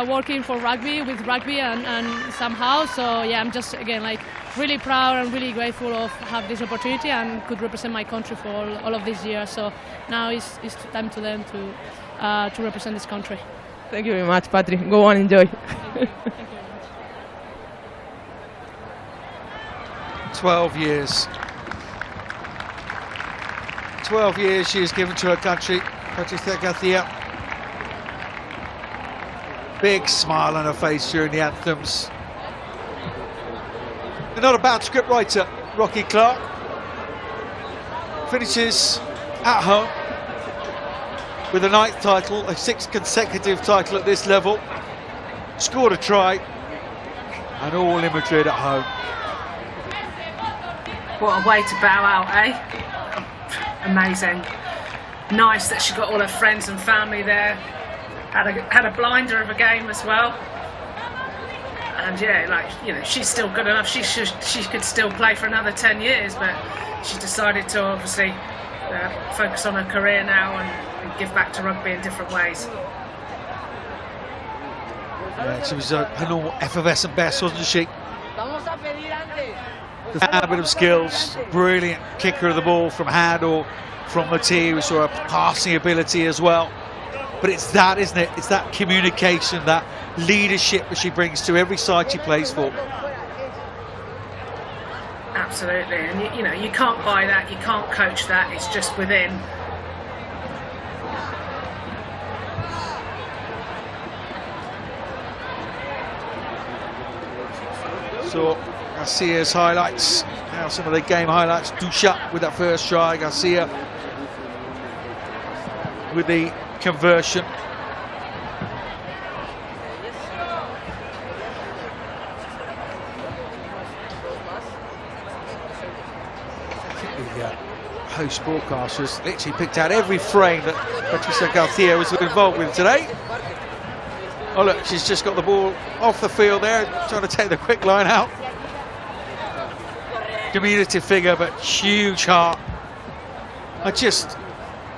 Speaker 8: working for rugby and somehow. So yeah, I'm just again like really proud and really grateful of have this opportunity and could represent my country for all of these years. So now it's time to them to represent this country.
Speaker 5: Thank you very much, Patri. Go on, enjoy.
Speaker 8: Thank you very much.
Speaker 1: 12 years. 12 years she has given to her country, Patricia Garcia. Big smile on her face during the anthems. And not a bad scriptwriter, Rocky Clark. Finishes at home with a 9th title, a 6th consecutive title at this level. Scored a try, and all in Madrid at home.
Speaker 2: What a way to bow out, eh? Amazing. Nice that she got all her friends and family there. Had a blinder of a game as well. And yeah, like, you know, she's still good enough. She could still play for another 10 years, but she decided to obviously focus on her career now and give back to rugby in different ways.
Speaker 1: Yeah, she was her normal effervescent best, wasn't she? A bit of skills, brilliant kicker of the ball from hand or from Mathieu. We saw her passing ability as well. But it's that, isn't it? It's that communication, that leadership that she brings to every side she plays for.
Speaker 2: Absolutely, and you know, you can't buy that, you can't coach that, it's just within.
Speaker 1: So Garcia's highlights, now some of the game highlights. Dusha with that first try, Garcia with the conversion. Host broadcasters literally picked out every frame that Patricia Garcia was involved with today. Oh look, she's just got the ball off the field there, trying to take the quick line out. Diminutive figure, but huge heart. It just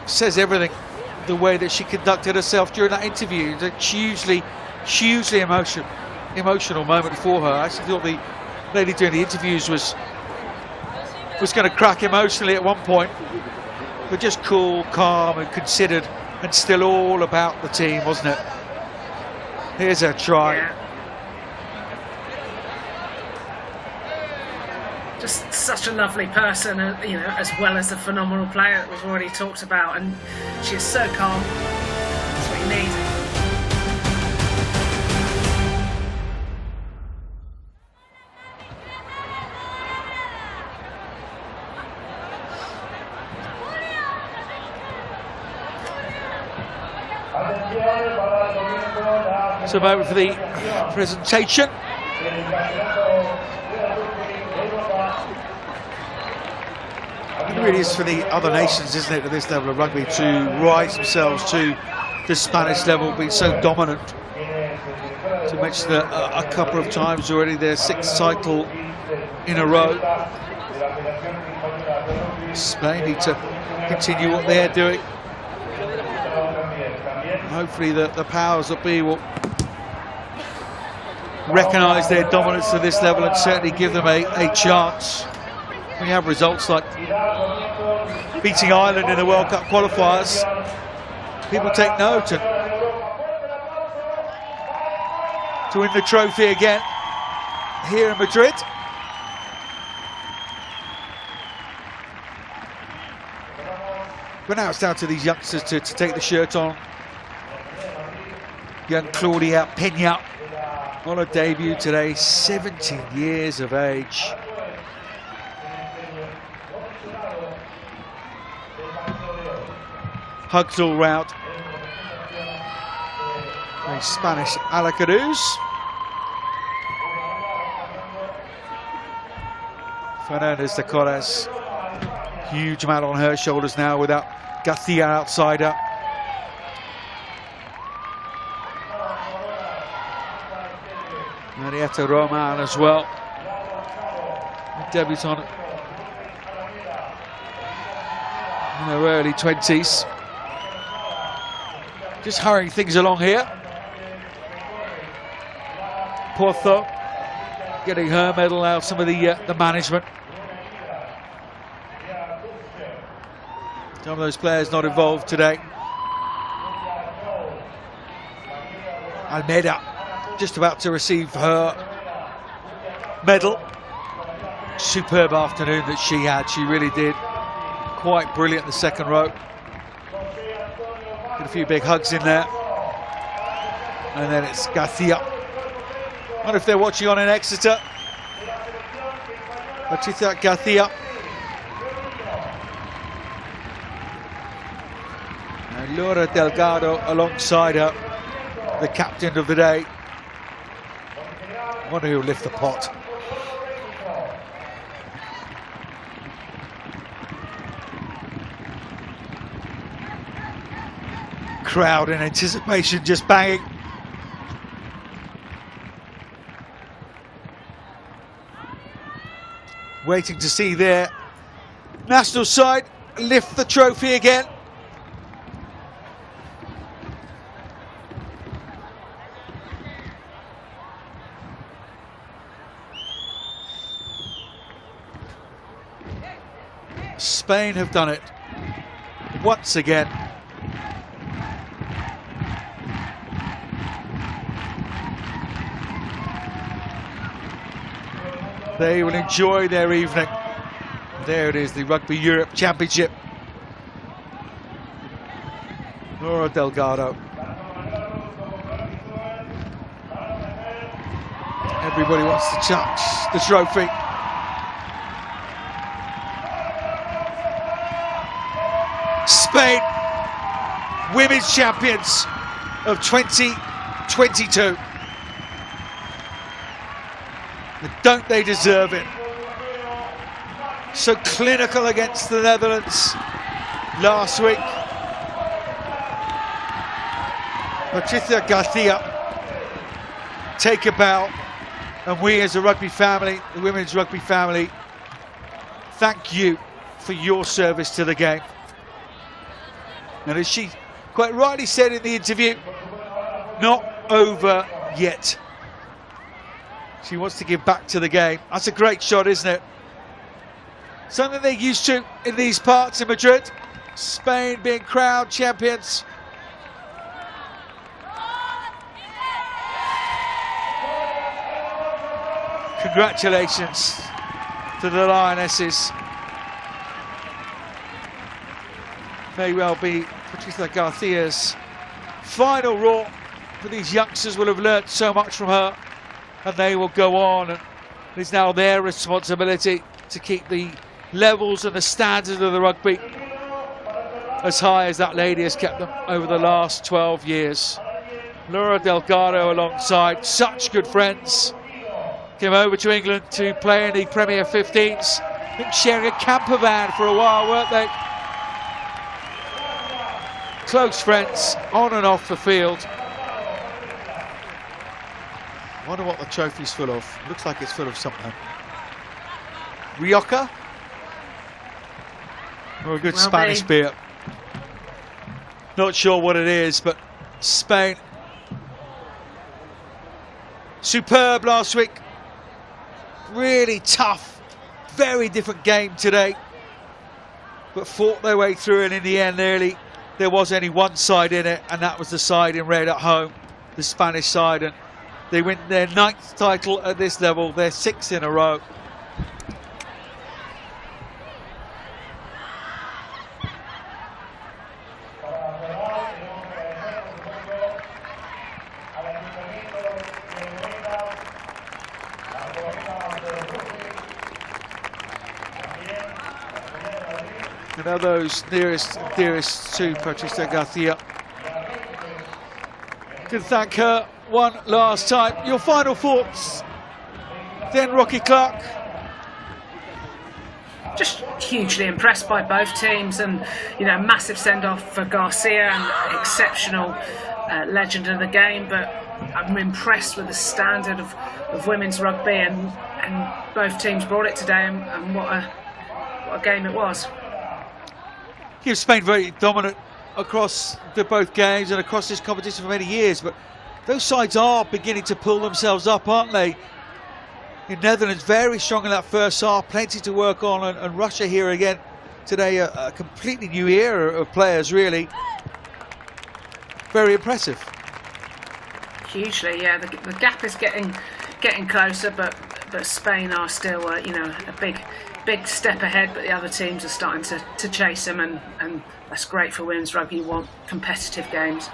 Speaker 1: says everything, the way that she conducted herself during that interview. It's hugely emotional moment for her. I actually thought the lady doing the interviews was going to crack emotionally at one point, but just cool, calm and considered, and still all about the team, wasn't it? Here's her try.
Speaker 2: Yeah. Just such a lovely person, you know, as well as a phenomenal player that we've already talked about, and she's so calm. That's what you need.
Speaker 1: So moment for the presentation. It really is for the other nations, isn't it, at this level of rugby, to rise themselves to the Spanish level, being so dominant. To mention a couple of times already, their 6th title in a row. Spain need to continue what they're doing. Hopefully the powers that be will recognise their dominance at this level and certainly give them a chance. When you have results like beating Ireland in the World Cup qualifiers, people take note, and to win the trophy again here in Madrid. But now it's down to these youngsters to take the shirt on. Young Claudia Pena on her debut today, 17 years of age. Hugs all round. A Spanish Alacruz. Fernandez de Corres. Huge amount on her shoulders now without Garcia outside her. Marietta Roman as well. Debutant in her early 20s. Just hurrying things along here. Porto getting her medal out, some of the management. Some of those players not involved today. Almeida just about to receive her medal. Superb afternoon that she had, she really did. Quite brilliant in the second row. Get a few big hugs in there. And then it's Garcia. I wonder if they're watching on in Exeter. Patricia Garcia. And Laura Delgado alongside her, the captain of the day. I wonder who'll lift the pot. Crowd in anticipation just banging. waiting to see their national side lift the trophy again. Spain have done it once again. They will enjoy their evening. There it is, the Rugby Europe Championship. Laura Delgado. Everybody wants to touch the trophy. Spain, women's champions of 2022. And don't they deserve it? So clinical against the Netherlands last week. Patricia Garcia take a bow, and we as a rugby family, the women's rugby family, thank you for your service to the game. And as she quite rightly said in the interview, not over yet. She wants to give back to the game. That's a great shot, isn't it? Something they're used to in these parts in Madrid. Spain being crowned champions. Congratulations to the Lionesses. May well be Patricia Garcia's final roar, but these youngsters will have learnt so much from her, and they will go on, and it's now their responsibility to keep the levels and the standards of the rugby as high as that lady has kept them over the last 12 years. Laura Delgado alongside such good friends came over to England to play in the Premier 15s. I think sharing a camper van for a while, weren't they? Close friends on and off the field. Wonder what the trophy's full of. Looks like it's full of something. Rioja? Or a good Spanish beer. Not sure what it is, but Spain. Superb last week. Really tough, very different game today. But fought their way through, and in the end, nearly there was only one side in it, and that was the side in red at home, the Spanish side. And they win their 9th title at this level, their 6th in a row. And are those nearest and dearest to Patricia Garcia. Can thank her one last time. Your final thoughts, then, Rocky Clark?
Speaker 2: Just hugely impressed by both teams, and you know, massive send-off for Garcia, and exceptional legend of the game. But I'm impressed with the standard of women's rugby, and both teams brought it today, and what a game it was.
Speaker 1: Gives Spain very dominant across both games and across this competition for many years, but those sides are beginning to pull themselves up, aren't they? In Netherlands, very strong in that first half, plenty to work on, and Russia here again today, a completely new era of players, really. Very impressive.
Speaker 2: Hugely, yeah. The gap is getting closer, but Spain are still, you know, a big step ahead, but the other teams are starting to chase them, and that's great for women's rugby. You want competitive games.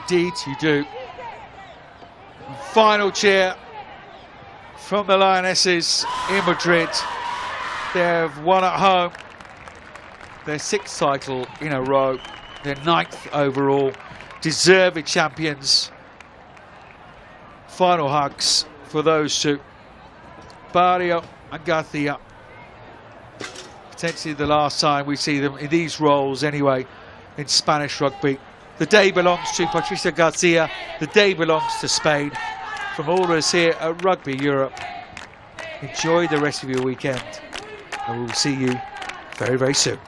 Speaker 1: Indeed you do. Final cheer from the Lionesses in Madrid. They've won at home their 6th title in a row, their 9th overall, deserved champions. Final hugs for those two, Barrio and Garcia. Potentially the last time we see them in these roles anyway in Spanish rugby. The day belongs to Patricia Garcia. The day belongs to Spain. From all of us here at Rugby Europe, Enjoy the rest of your weekend, and we'll see you very, very soon.